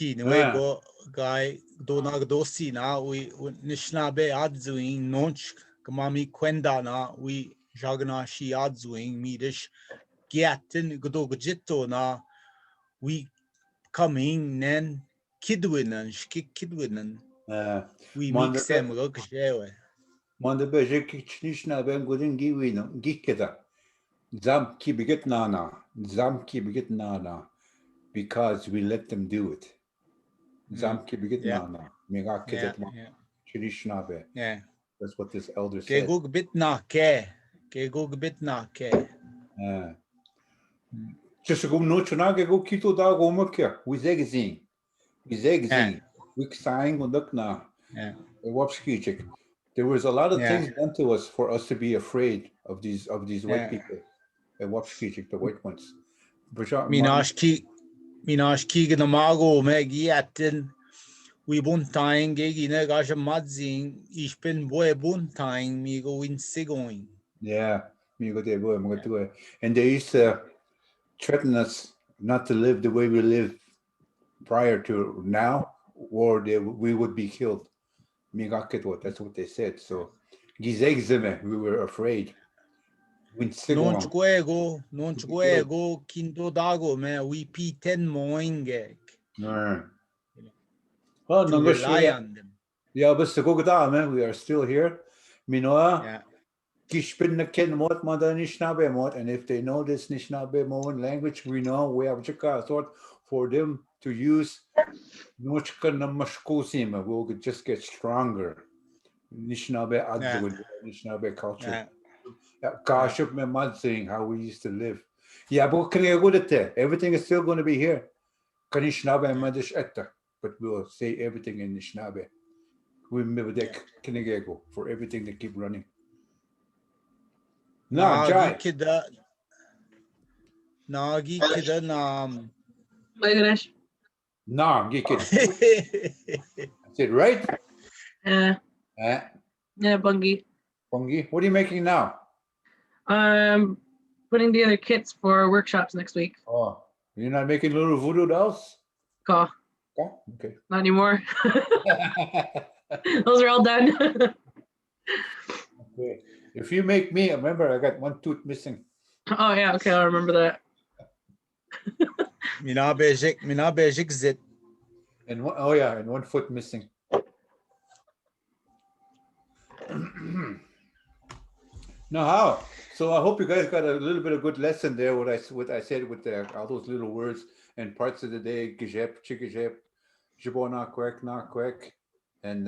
Ki nwe go guy do na do si na we Anishinabe adzuing nonch kamami kwenda na we jagna shi adzuing midish giatin gdo gjito na we coming nen kidwinan shkik kidwinan we mix them go kshewe. Manda beje kichishna ben gudin giwino gikeda. Zam ki begit nana. Zam ki begit nana. Because we let them do it. Zam ki begit nana. Mega kidet chirishna be. Yeah. That's what this elder Ke said. gug bit na ke. Ke gug bit na ke. Just go no chunage go kito da go mukya. We zegzing. We zegzing. We sang und look na. Wapskichik. There was a lot of things done to us for us to be afraid of these white people. Wapskichik, the white ones. Minash ki gna mago megi atin. We buntain gegi ne gasha madzing. Ich bin boy buntain me go in sigoing. Yeah, me go there boy, me go do it. And they used to threaten us not to live the way we lived prior to now, or we would be killed. That's what they said. So, we were afraid. Non chuego, kindo dago me we p10 moingek. Well, To rely on them. Yeah, but we are still here. Minoa. And if they know this Anishinaabemowin language, we know we have thought for them to use we'll just get stronger. Anishinabe Anishinaabe culture. Gosh, I'm saying how we used to live. Yeah, but everything is still going to be here. But we'll say everything in Anishinaabe. We remember that for everything to keep running. Nagi kida nam. Bye, Ganesh. No, That's it, right? Yeah, Bungie. Bungie, what are you making now? Putting together kits for workshops next week. Oh, you're not making little voodoo dolls? Cool. Oh, okay. Not anymore. Those are all done. Okay. If you make me, remember I got one tooth missing. Oh yeah, okay, I'll remember that. Mina bejik zit. And one foot missing. Now how? So I hope you guys got a little bit of good lesson there. What I said with all those little words and parts of the day. Gijep, chikijep, jibona kwek, na kwek, and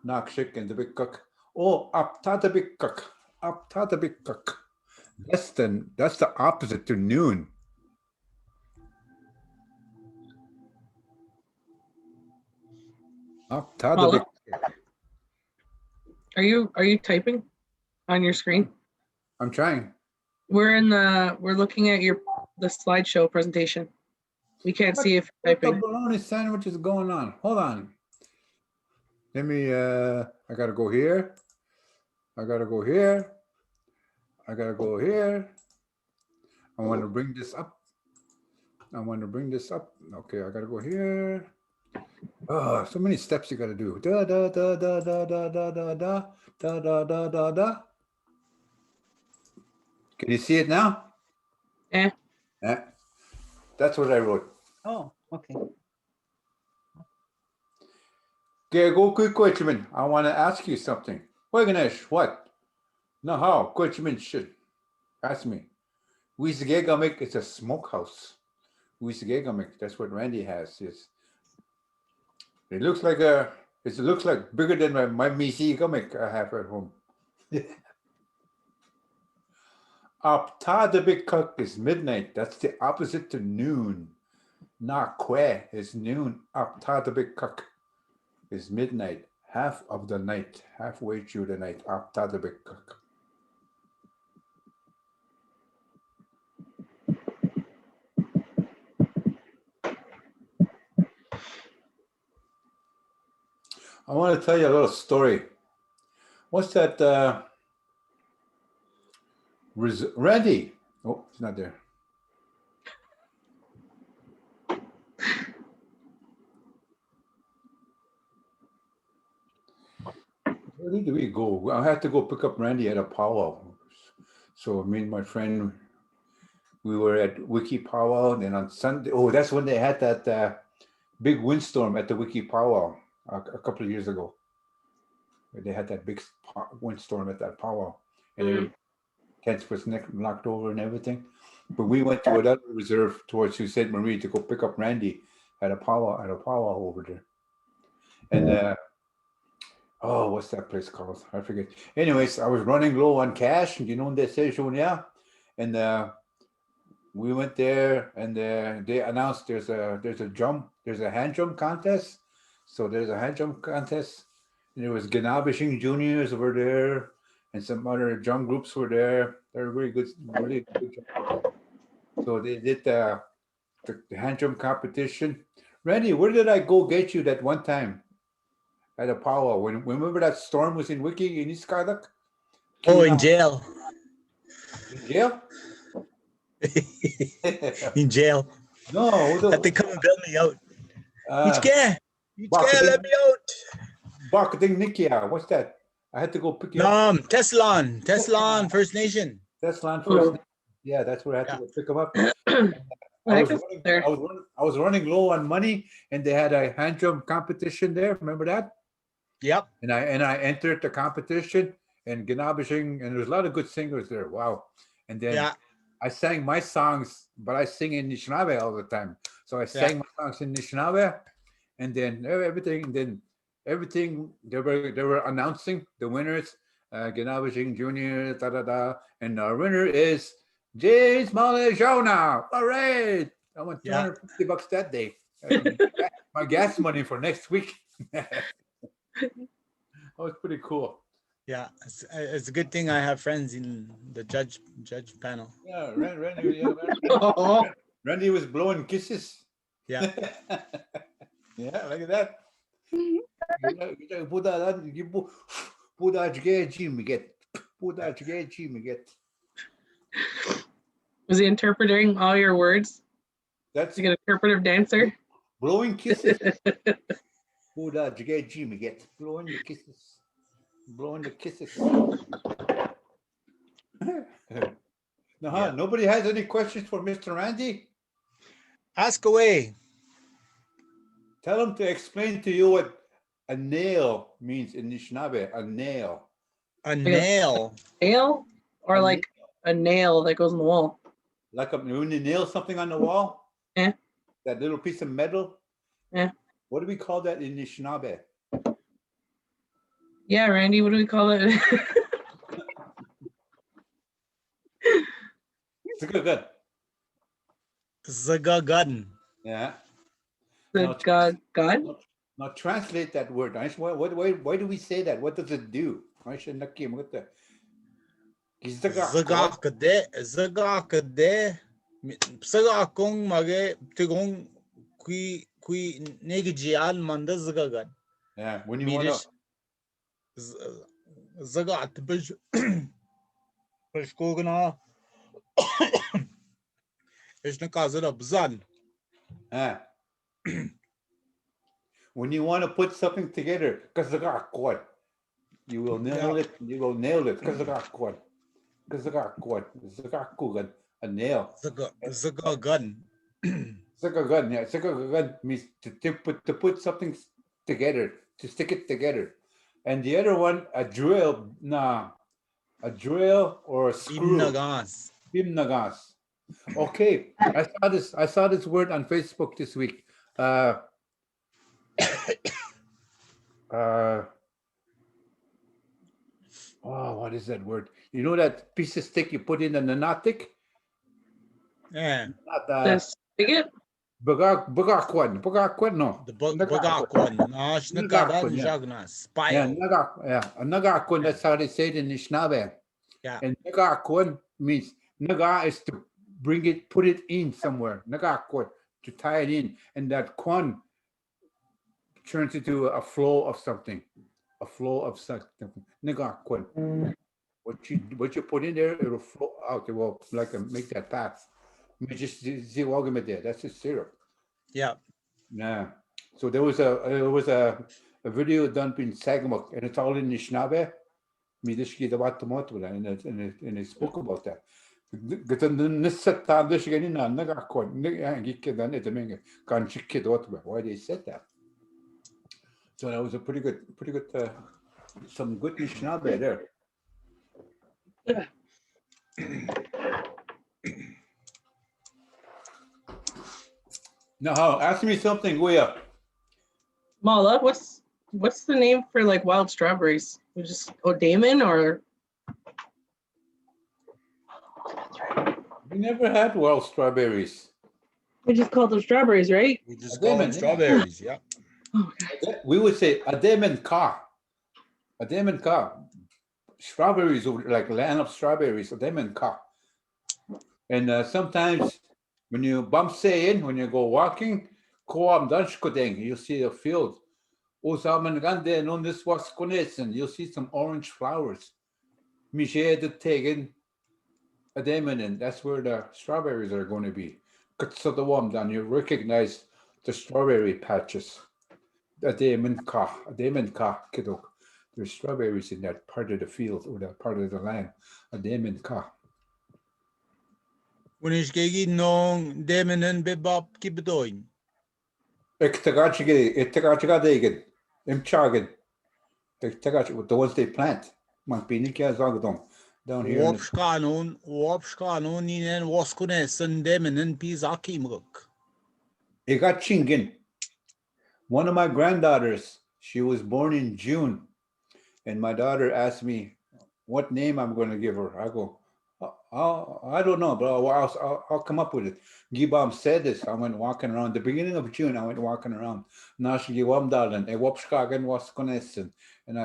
nakshik and the big cook. Oh, aptata big cook. Aptata big cook. That's the opposite to noon. Aptata big. Are you typing on your screen? I'm trying. We're looking at the slideshow presentation. We can't see if you're What the typing. bologna sandwich is going on? Hold on. Let me, I gotta go here. I gotta go here. I gotta go here. I want to bring this up. Okay, I gotta go here. Oh, so many steps you gotta do. Da da da da da da da da da da da da da da. Can you see it now? Yeah. Yeah. That's what I wrote. Oh, okay. Okay, go quick question. I want to ask you something. Wait, Ganesh, what? No, how? Question should ask me. Wiesgegamik is a smokehouse. Wiesgegamik, that's what Randy has. It looks like bigger than my Misi gummick I have at home. Aptadabikuk is midnight. That's the opposite to noon. Nakwe is noon. Aptadabikuk is midnight. Half of the night. Halfway through the night. Aptadabikuk. I want to tell you a little story. What's that? Randy. Oh, it's not there. Where did we go? I had to go pick up Randy at a powwow. So me and my friend, we were at Wiki Powwow, and then on Sunday, oh, that's when they had that big windstorm at the Wiki Powwow a couple of years ago. Where they had that big windstorm at that powwow, and every tents was knocked over and everything. But we went to another reserve towards Sault Ste. Marie to go pick up Randy at a powwow over there. And oh, what's that place called? I forget. Anyways, I was running low on cash, you know, they say, yeah. And we went there, and they announced there's a hand drum contest. So there's a hand drum contest. And there was Ganabishing Juniors were there, and some other drum groups were there. They're really good. So they did the hand drum competition. Randy, where did I go get you that one time at a powwow? Remember that storm was in Wiki in East Cardiff? Oh, in jail. In jail? In jail. No. Had to come and bail me out. Which guy? Let me out. Barkating Nikia. What's that? I had to go pick you up. No, Teslan First Nation. Teslan First. Yeah, that's where I had to go pick them up. I was running low on money, and they had a hand drum competition there. Remember that? Yep. And I entered the competition, and Ganabishing, and there's a lot of good singers there. Wow. And then I sang my songs, but I sing in Anishinaabe all the time. So I sang my songs in Anishinaabe, and then everything they were announcing the winners, Ganabishing Junior, and our winner is James Malejona. All right. I won $250 that day. My gas money for next week. That was pretty cool. Yeah, it's a good thing I have friends in the judge panel. Yeah, Randy was blowing kisses. Yeah. Yeah, look at that. Was he interpreting all your words? That's like an interpretive dancer. Blowing kisses. Blowing the kisses. Blowing the kisses. Nobody has any questions for Mr. Randy? Ask away. Tell him to explain to you what a nail means in Anishinaabe. A nail. A nail. Nail? Or A like a nail that goes in the wall. Like when you nail something on the wall? Yeah. That little piece of metal? Yeah. What do we call that in Anishinaabe? Yeah, Randy, what do we call it? Zagagun. Zagagun. Yeah. God? Now translate that word. Why do we say that? What does it do? Zagakade. Sagakong mage tigong kui negijial manda zagagan. Yeah, when you want to zagat bish kogana ishna kazara bzan. When you want to put something together, you will nail it. You will nail it. A nail. Zagagun. Zagagun. Yeah, zagagun means to put something together, to stick it together. And the other one, a drill. A drill or a screw. Bimnagas. Okay, I saw this word on Facebook this week. What is that word? You know that piece of stick you put in the nanatik? Yeah. The spigot? Bagakwan, no. The bagakwan. Nagadan jagna. Spile. Yeah, nagakwan, that's how they say it in Anishinaabe. Yeah. And nagakwan means naga is to bring it, put it in somewhere. Nagakwan, to tie it in. And that kwan turns into a flow of something. A flow of something. Nagakwan. What you put in there, it'll flow out. It will make that path. Just there. That's just syrup. Yeah. Yeah. So there was a a video done in Sagamok, and it's all in Anishinaabe. Me this kid about the motor and it spoke about that. Get the nisset time this again in a naga court, get done it, the ming, can't kid why they said that. So that was a pretty good, some good Anishinaabe there. Now, ask me something, Guya. Mala, what's the name for like wild strawberries? We just Damon or We never had wild strawberries. we just called them strawberries, right? We just A call demon, them yeah. strawberries. Yeah. Oh, God. We would say a demon car. A demon car. Strawberries, like land of strawberries, a demon car. And sometimes when you bump say in, when you go walking, you'll see a field. And you'll see some orange flowers. Miché the taken a demon, and that's where the strawberries are going to be. So the one down, you recognize the strawberry patches. A demon ka, kiddo. There's strawberries in that part of the field or that part of the land. A demon ka. When is gegi nong demenen bebop kibedoin. Iktagachigadegen, Imchagan. The ones they plant. Mampinikia Zagadon. Down here. Wopskanon inen waskune sun demenen pizaki muk. It got Chingin. One of my granddaughters, she was born in June. And my daughter asked me what name I'm going to give her. I go, I don't know, but I'll come up with it. Gibam said this. I went walking around. The beginning of June, I went walking around. And I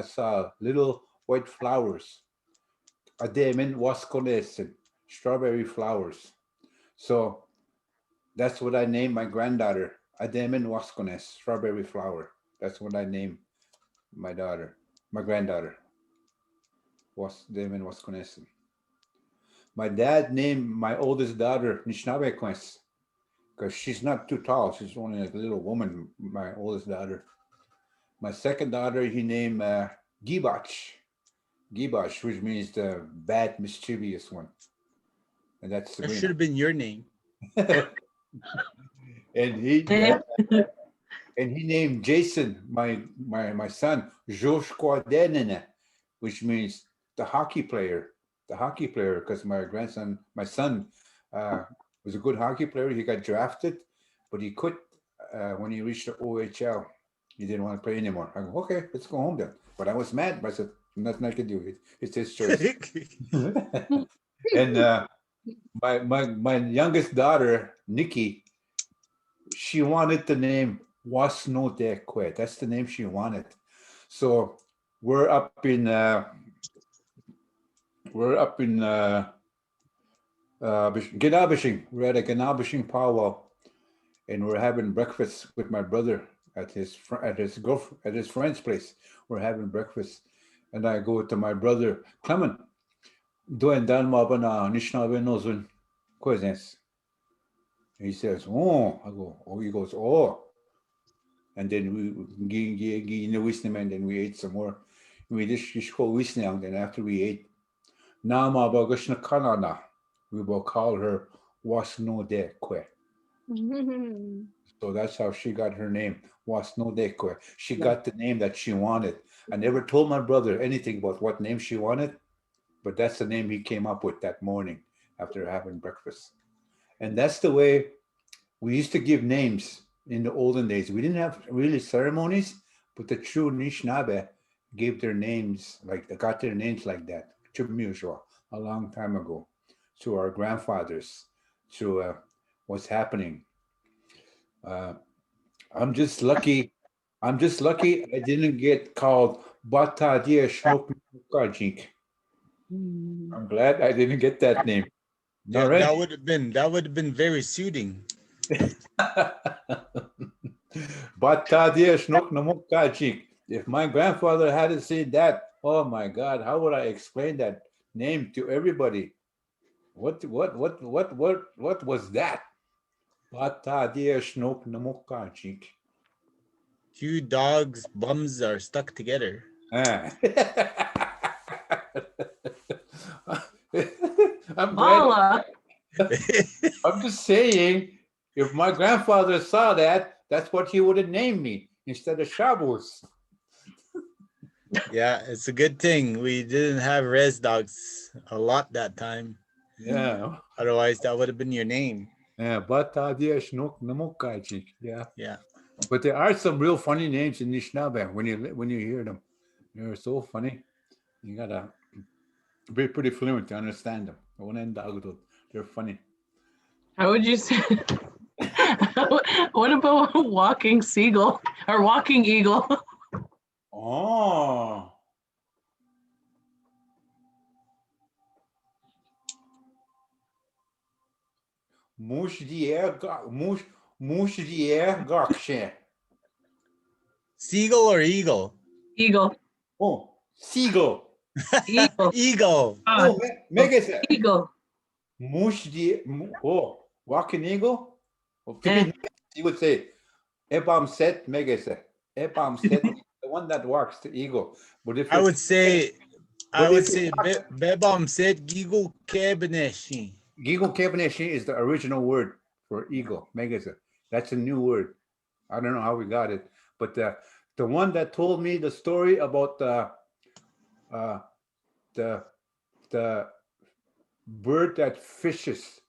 saw little white flowers. Ademin waskonesin, strawberry flowers. So that's what I named my granddaughter. Ademin waskones, strawberry flower. That's what I named my granddaughter. Ademin waskonesin. My dad named my oldest daughter Anishinaabemowin because she's not too tall. She's only like a little woman, my oldest daughter. My second daughter, he named Gibach, which means the bad, mischievous one. And that's That Sabrina. should have been your name. And he named Jason, my son, Joshua Denene, which means the hockey player, because my son was a good hockey player. He got drafted, but he quit when he reached the OHL. He didn't want to play anymore. I go, okay, let's go home then. But I was mad. But I said, nothing I can do. It's his choice. And my youngest daughter, Nikki, she wanted the name Wasnodekwe. That's the name she wanted. So we're up in Ganabishing. We're at a Ganabishing powwow, and we're having breakfast with my brother at his friend's place. We're having breakfast, and I go to my brother Clement. Doing Dan Mabana Anishinaabemowin cousins. He says, "Oh," I go, "Oh," he goes, "Oh," and then and then we ate some more. We just go wisnang. Then after we ate, Nama Bagashna Kanana, we will call her Wasnodekwe. So that's how she got her name, Wasnodekwe. She got the name that she wanted. I never told my brother anything about what name she wanted, but that's the name he came up with that morning after having breakfast. And that's the way we used to give names in the olden days. We didn't have really ceremonies, but the true Anishinaabe gave their names, got their names like that, a long time ago, to our grandfathers, to what's happening. I'm just lucky I didn't get called Bata Dia Shnokajink. I'm glad I didn't get that name. That Already. would have been very suiting. Bata Dia Shnokajink. If my grandfather hadn't seen that, oh my God, how would I explain that name to everybody? What was that? Bata Dia Shnokajink. Two dogs' bums are stuck together. Ah. I'm glad. Mala. I'm just saying, if my grandfather saw that, that's what he would have named me instead of Shabbos. Yeah, it's a good thing we didn't have res dogs a lot that time. Yeah. Otherwise, that would have been your name. Yeah. Yeah. Yeah. But there are some real funny names in Anishinaabe when you hear them. They're so funny. You gotta be pretty fluent to understand them. They're funny. How would you say? What about walking seagull or walking eagle? Oh. Mushdier Gakshe. Seagull or eagle? Eagle. Oh, seagull. Eagle. Eagle. Ah, Oh, Megase. eagle. Oh, walking eagle? Oh, Eh. you would say Ebam set Megase. Ebam set the one that walks the eagle. But if I would it's- say But if Bebam said Gigo Kebeneshi. Gigo Kebeneshi is the original word for eagle, Megase. That's a new word. I don't know how we got it, but the one that told me the story about the bird that fishes,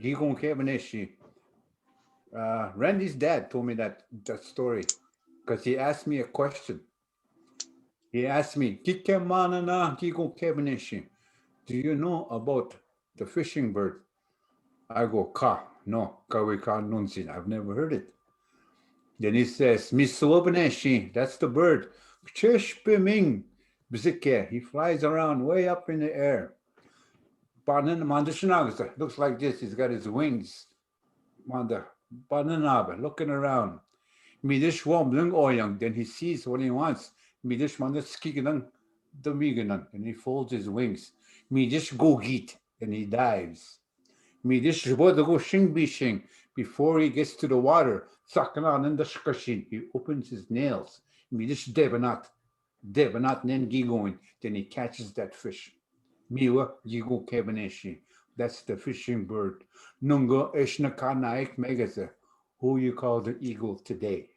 Gigo Kebeneshi. Randy's dad told me that story because he asked me a question. He asked me, do you know about the fishing bird? I go, no, I've never heard it. Then he says, that's the bird. He flies around way up in the air. Looks like this. He's got his wings. Looking around. Then he sees what he wants. And he folds his wings. And he dives. Before he gets to the water, he opens his nails. Then he catches that fish. That's the fishing bird. Who you call the eagle today.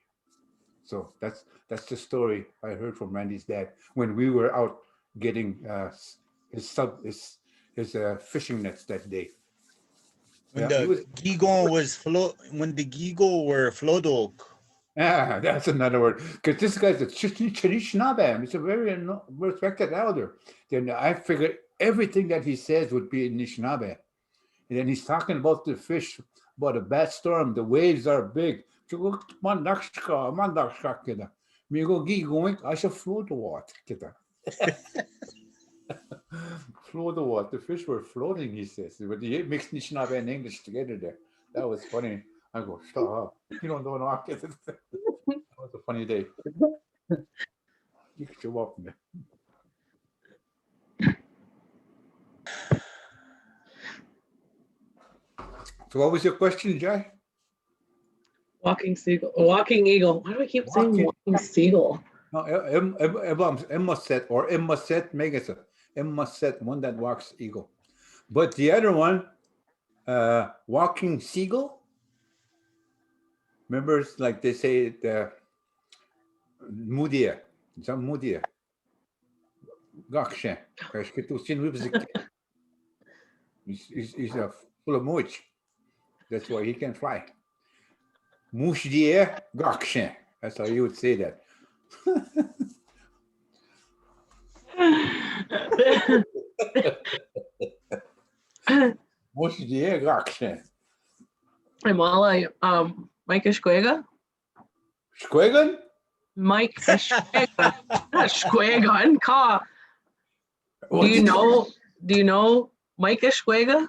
So that's the story I heard from Randy's dad when we were out getting his fishing nets that day. When Yeah, he was- the Gigo were flodok. Ah, that's another word. Because this guy's a Anishinaabe. He's a very respected elder. Then I figured everything that he says would be in Anishinaabe. And then he's talking about the fish, about a bad storm. The waves are big. I should float the water. Float the water. The fish were floating, he says. But he mixed Anishinaabe and English together there. That was funny. I go, shut up. You don't know what it. That was a funny day. You could show up, man. So what was your question, Jai? Walking seagull. Walking eagle. Why do I keep saying walking seagull? No, Emma set or Emma set Megasa. Emma set, one that walks eagle. But the other one, walking seagull. Remember, it's like they say the Mudia. Some Mudia. Gakshe. He's full of mooch. That's why he can fly. Mushdier Gakshe. That's how you would say that. Mushdier Gakshe. I'm all like, Mike Esquega? Squegan? Mike Esquega. Not Esquega and Ka. Do you know Mike Esquega?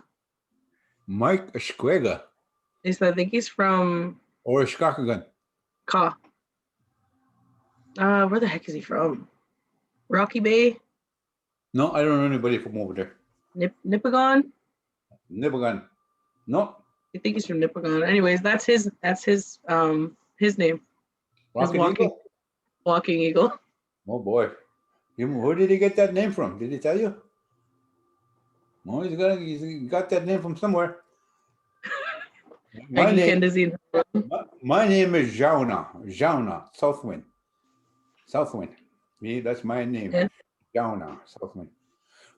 Mike Esquega. I think he's from Or Shkakagan. Ka. Where the heck is he from? Rocky Bay? No, I don't know anybody from over there. Nipigon? Nibagan. No. I think he's from Nipigon. Anyways, that's his name. Rocket walking- Eagle? Walking eagle. Oh boy. Where did he get that name from? Did he tell you? Well, he's got that name from somewhere. My name is Jauna, Southwind. Southwind. Me, that's my name. Yeah. Jauna, Southwind.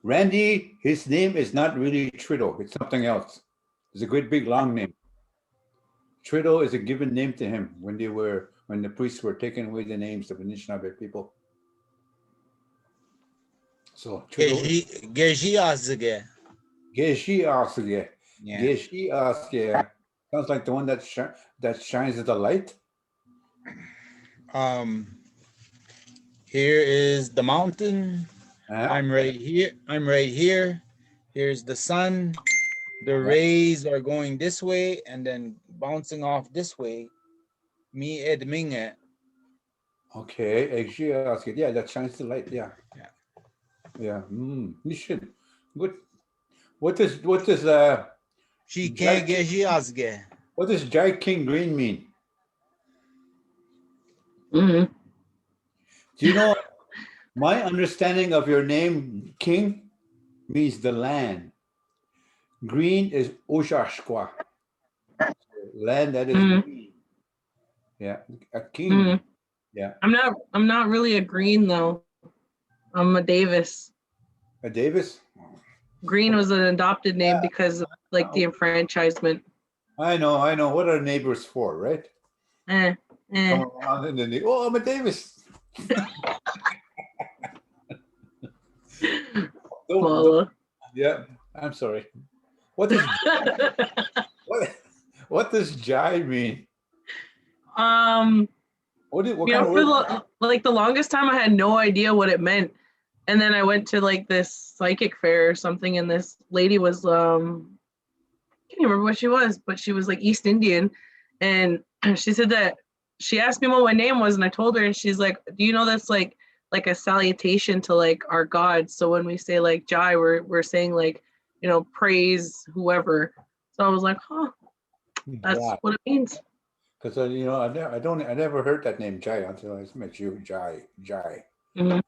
Randy, his name is not really Triddle. It's something else. It's a great big long name. Triddle is a given name to him when the priests were taking away the names of Anishinaabe people. So Triddle. Geji azge. Geshi Asge. Yeah. Geshi Asge. Sounds like the one that shines the light. Here is the mountain. I'm right here. Here's the sun. The rays are going this way and then bouncing off this way. Mi edminge. Okay, Geshi Asge. Yeah, that shines the light. Yeah. Yeah. Yeah. You should. Good. What does Shike Jack- geji azge. what does Jai King Green mean? Mhm. Do you know my understanding of your name, King, means the land. Green is Oshashkwa. Land that is Mhm. green. Yeah. A king. Mhm. Yeah. I'm not really a green though. I'm a Davis. A Davis? Green was an adopted name because of like the enfranchisement. I know. What are neighbors for, right? Come around and then they, oh, I'm a Davis. Well, Yeah, I'm sorry. What does what does Jai mean? What you kind know, of for word? like the longest time I had no idea what it meant. And then I went to like this psychic fair or something, and this lady was I can't remember what she was, but she was like East Indian, and she said that she asked me what my name was, and I told her, and she's like, "Do you know that's like a salutation to like our gods? So when we say like Jai, we're saying like, you know, praise whoever." So I was like, "Huh, that's Yeah. what it means." Because you know, I never heard that name Jai until I met you, Jai. Mhm.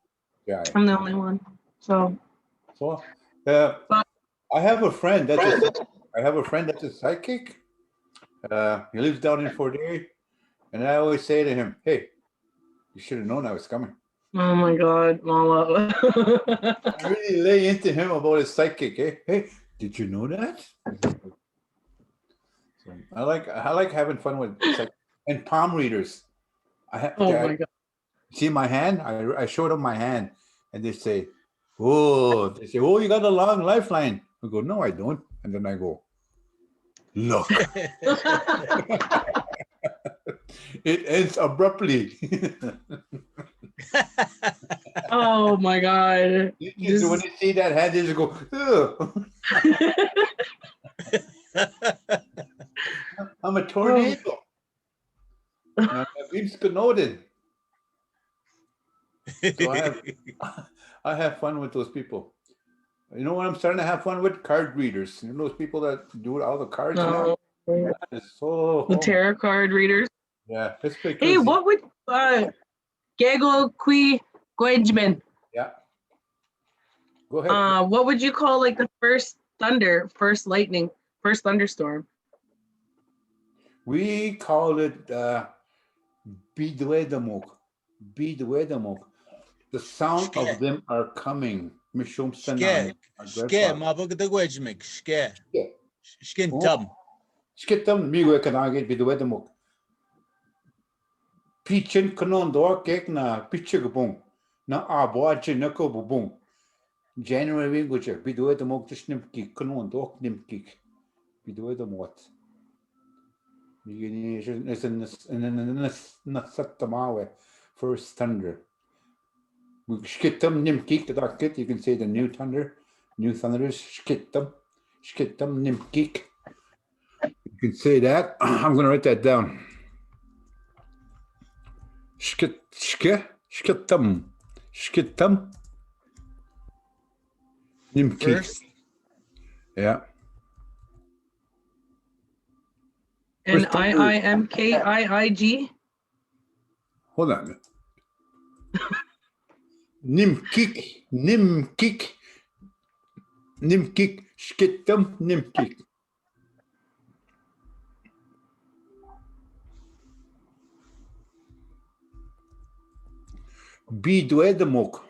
Jai. I'm the only one. So So, I have a friend that's a psychic. He lives down in Fort Erie, and I always say to him, "Hey, you should have known I was coming." oh my God, Mala. I really lay into him about his psychic. Hey, did you know that? So I like having fun with psychic and palm readers. Oh my God. See my hand? I showed them my hand, and they say, "Oh, you got a long lifeline." I go, "No, I don't," and then I go, "Look." It ends abruptly. Oh my God. When you see that hand, you just go, "Ugh." I'm a tornado. I've been snowed. So I have fun with those people. You know what I'm starting to have fun with? Card readers. You know those people that do all the cards now? No. That is so The tarot card readers. yeah. It's because Hey, what would Gego Qui Gwenjman? yeah. Go ahead. What would you call like the first thunder, first lightning, first thunderstorm? We call it Bidwedamok. Bidwedamok. The sound of them are coming. Mishum Sanan. Shke mabagda gwejmik. Shke. Shkin tum. Skittam miwe kanage Bidwedamok. Pichin kanon door cake na pichigabong. Na aboache nako bubong. January winguche. Bidwedamok tishnimki kanon door nimkik. Bidwedamot. First thunder. Skittam nimkik the you can say the new thunder. New thunders. Skittam. Skittam nimkik. You can say that. I'm gonna write that down. Skittam. Skittam. Nimkik. First. Yeah. And First thunder. IIMKIIG? Hold on. Nimkik, skittum, nimkik. Bidwedamok.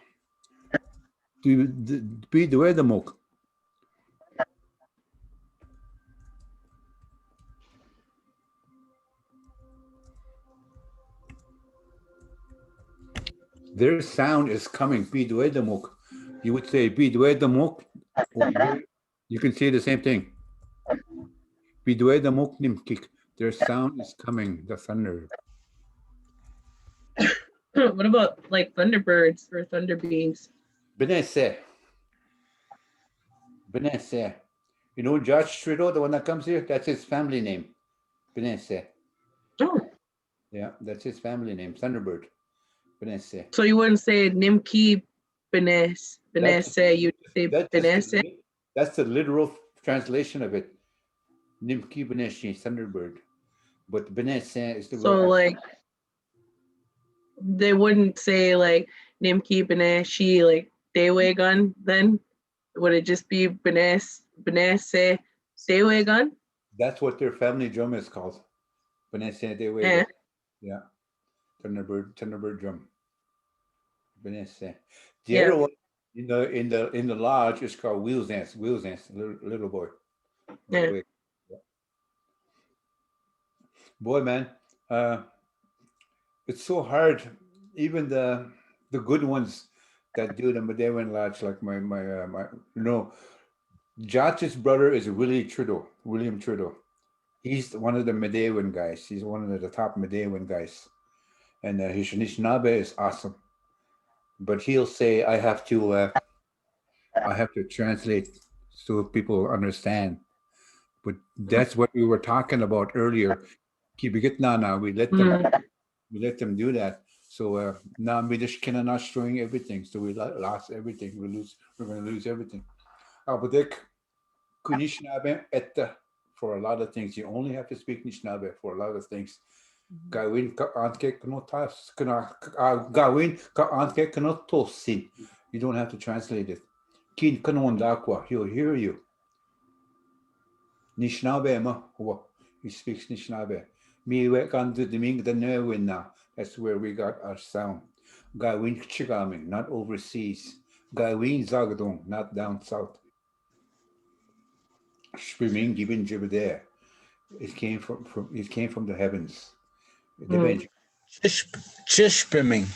Bidwedamok. Their sound is coming. Bidwedamok. You would say Bidwedamok. You can say the same thing. Bidwedamok nimkik. Their sound is coming. The thunder. What about like thunderbirds or thunder beings? Benesse. Benesse. You know Josh Trudeau, the one that comes here? That's his family name. Benesse. Oh, Yeah, that's his family name. Thunderbird. Benesse. so you wouldn't say Nimki Benesse, you'd say Benesse. That's the literal translation of it. Nimki Beneshi, Thunderbird. But Benesse is the So like they wouldn't say like Nimki Beneshi like Dewe gun then? Would it just be Benesse Dewe gun? That's what their family drum is called. Benesse Dewe. Yeah. Yeah. Thunderbird drum. Benesse. The Yeah. other one in the lodge is called Wheels Dance, little boy. Yeah. Boy, man, it's so hard. Even the good ones that do the Medewan Lodge, like my Josh's brother is William Trudeau. He's one of the Medewan guys. He's one of the top Medewan guys, and his Anishinaabe is awesome. But he'll say, I have to translate so people understand. But that's what we were talking about earlier. We let them do that. So now we just cannot not showing everything. So we lost everything. We're going to lose everything. But Anishinaabe etta for a lot of things. You only have to speak Anishinaabe for a lot of things. Gawin ka antke kanotas gawin ka antke kanotosin. You don't have to translate it. Kin kanon dakwa. He'll hear you. Anishinaabe ma huwa. He speaks Anishinaabe. Mi we kan do the ming the Mewin now. That's where we got our sound. Gawin chigaming, not overseas. Gawin zagadong, not down south. Shpiming gibin jibade. It came from the heavens. Chishpiming.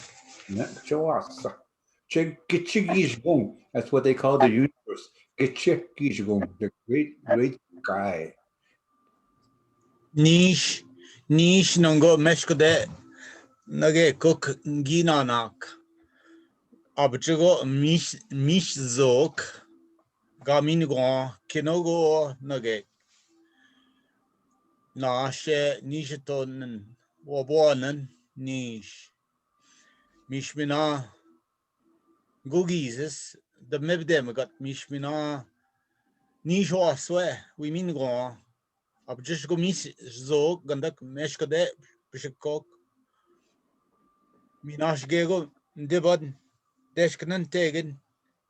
That's what they call the universe. The great guy. Nish nongo meshkode nage cook ginanak. Abjugo mish zok gamingo kinogo nage. Nashe nishatonen wabonen nish. Mishmina Gugizes the mebdem got mishmina nish waswe we mean go. Ab just go miss zog gandak meshkade bishkok minash gego debod deshknan tegen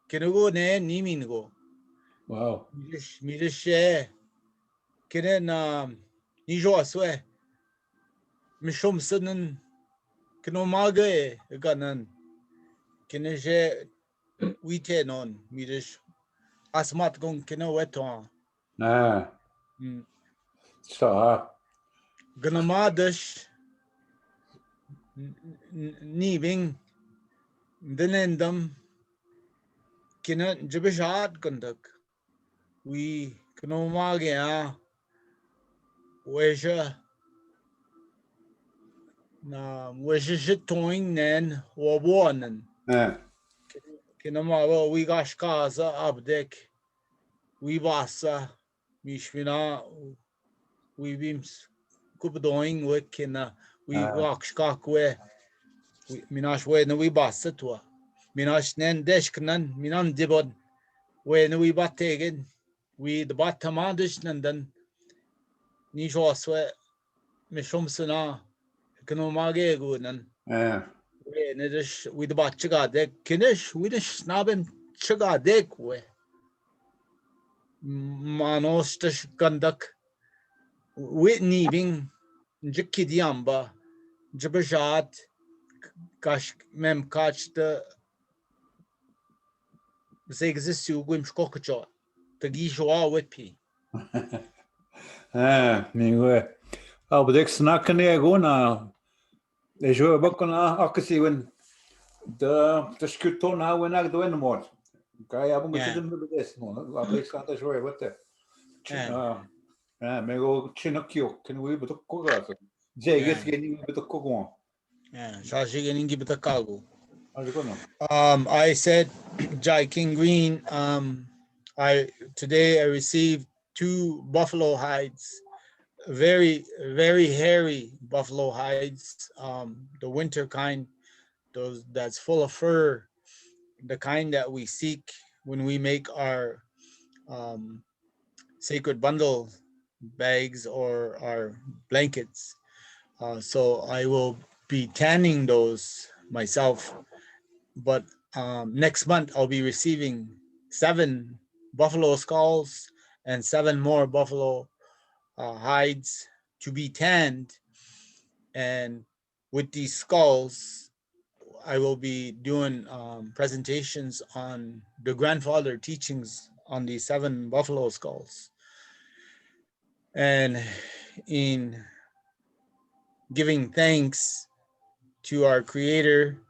kenugo ne nimin go. Wow. Milishe kenen nijo aswe mishom sunan kenomage ganan keneje wite non milish asmat gon keno weton. So Ganamadash Nibing Denendam Kina Jibishat Gundak. We Kanomagia Wesha Na Wesha Shitoing Nen Wabonan Kinamawa we Gashkaza Abdek we Basa Mishmina we beams Kubadoing Wikina we walk skakwe Minash way no we basatwa Minash nen deshknan Minan dibod way no we bategen we the batamadish nandan Nishoswe Mishumsana Kanomage gunan we nidish we the bat chiga dek kinish we dish snabem chiga dek we manos tish gandak Whitney bing jikidiamba jabajat kash mem kach the zexistu gwim shkokacho the gijwa witpi. Migo. Oh, but it's not going to go now. They show a book on Akasi when the scuto now when I do anymore. Okay, I'm going to do this. No, I'll be Santa Show with it. Maybe Chinokyo can we but cook us. Jay gets getting a bit of cook on. Yeah, Shashi getting give it a cargo. How's it going? I said Jai King Green. Today I received 2 buffalo hides, very hairy buffalo hides. The winter kind, those that's full of fur, the kind that we seek when we make our sacred bundle bags or our blankets. So I will be tanning those myself. But next month I'll be receiving 7 buffalo skulls and 7 more buffalo hides to be tanned. And with these skulls, I will be doing presentations on the grandfather teachings on the 7 buffalo skulls. And in giving thanks to our creator,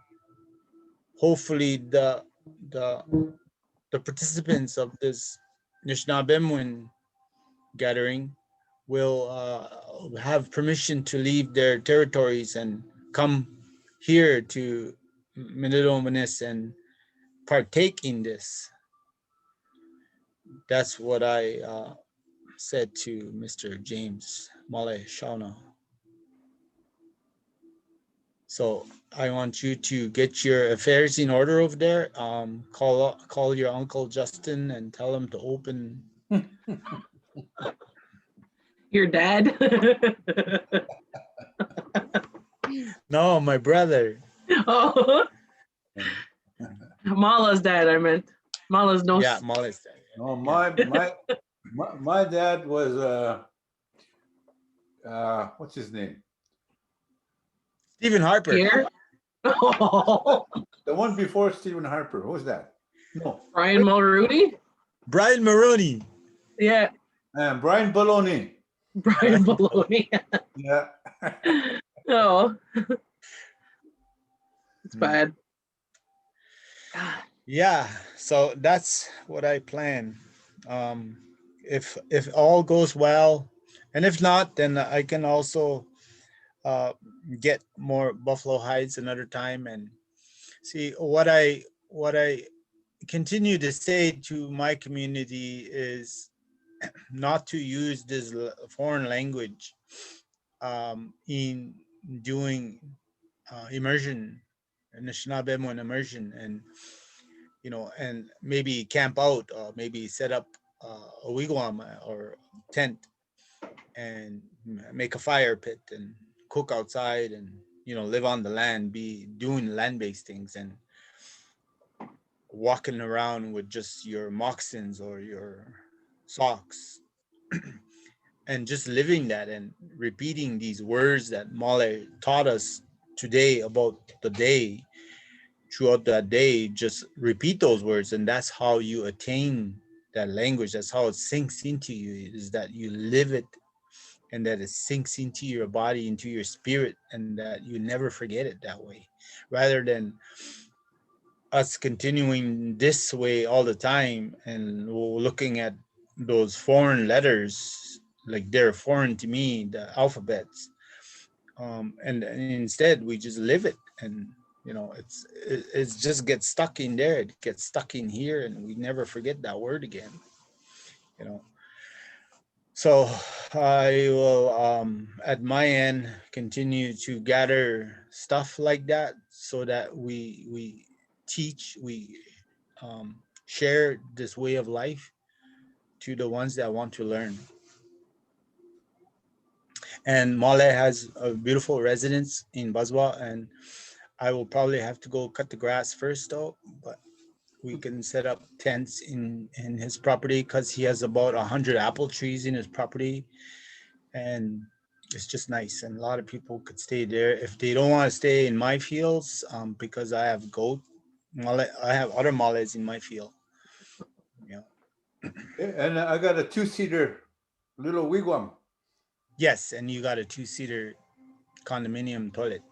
hopefully the participants of this Anishinaabemowin gathering will have permission to leave their territories and come here to Minnedominus and partake in this. That's what I said to Mr. James Male Shauna. So I want you to get your affairs in order over there. Call your Uncle Justin and tell him to open. Your dad? No, my brother. Oh. Mala's dad, I meant. Mala's no. Yeah, Male's dad. No, my dad was what's his name? Stephen Harper. Here? Oh. The one before Stephen Harper. Who's that? No. Brian Mulrooney? Brian Maroney. Yeah. And Brian Baloney. Brian Baloney. Yeah. Oh. It's bad. Yeah, so that's what I plan. If all goes well, and if not, then I can also get more buffalo hides another time. And see, what I continue to say to my community is not to use this foreign language in doing immersion, Anishinaabemowin immersion, and and maybe camp out, or maybe set up a wigwam or tent and make a fire pit and cook outside and live on the land, be doing land-based things and walking around with just your moccasins or your socks and just living that and repeating these words that Male taught us today about the day. Throughout that day, just repeat those words, and that's how you attain that language. That's how it sinks into you, is that you live it and that it sinks into your body, into your spirit, and that you never forget it that way, rather than us continuing this way all the time and looking at those foreign letters like they're foreign to me, the alphabets, and instead we just live it. And it's just gets stuck in there. It gets stuck in here, and we never forget that word again. So I will, at my end, continue to gather stuff like that so that we teach, we share this way of life to the ones that want to learn. And Male has a beautiful residence in Bazwa, and I will probably have to go cut the grass first though, but we can set up tents in his property because he has about 100 apple trees in his property, and it's just nice. And a lot of people could stay there if they don't want to stay in my fields, because I have I have other males in my field. Yeah. And I got a 2-seater little wigwam. Yes, and you got a 2-seater condominium toilet.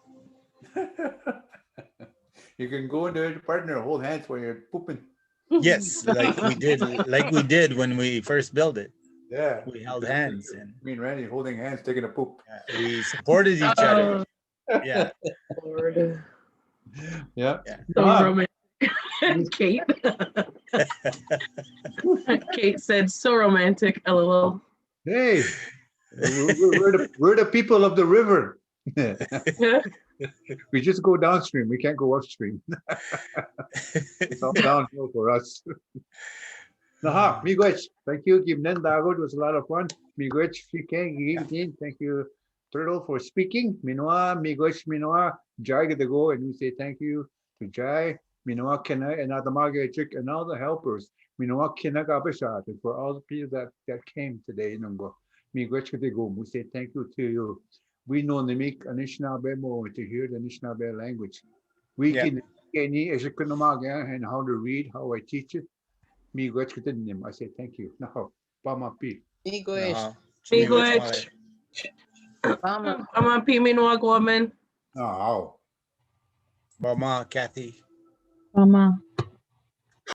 You can go in there, partner, hold hands while you're pooping. Yes, like we did when we first built it. Yeah. We held hands and Me and Randy holding hands, taking a poop. we supported each other. Oh, Yeah. Lord. Yeah. So Ah. romantic. Kate. Kate said, so romantic, LOL. Hey, we're the people of the river. We just go downstream. We can't go upstream. It's all downhill for us. Naha, miigwech. Thank you. Gimnen Dagod was a lot of fun. Miigwech, Fikeng, thank you, Turtle, for speaking. Minoa, miigwech, Minoa. Jai get to go, and we say thank you to Jai, Minoa Kena, and Adamagachik, and all the helpers. Minoa Kena Gabashat, and for all the people that came today. Nungo. Miigwech get to go. We say thank you to you. We know Nimik Anishinaabemowin to hear the Anishinaabe language. We can and how to read, how I teach it. I say thank you. Now, Pamapi. Uh-huh. Miigwech. Ama piminwag woman. Oh. Mama, Kathy. Mama.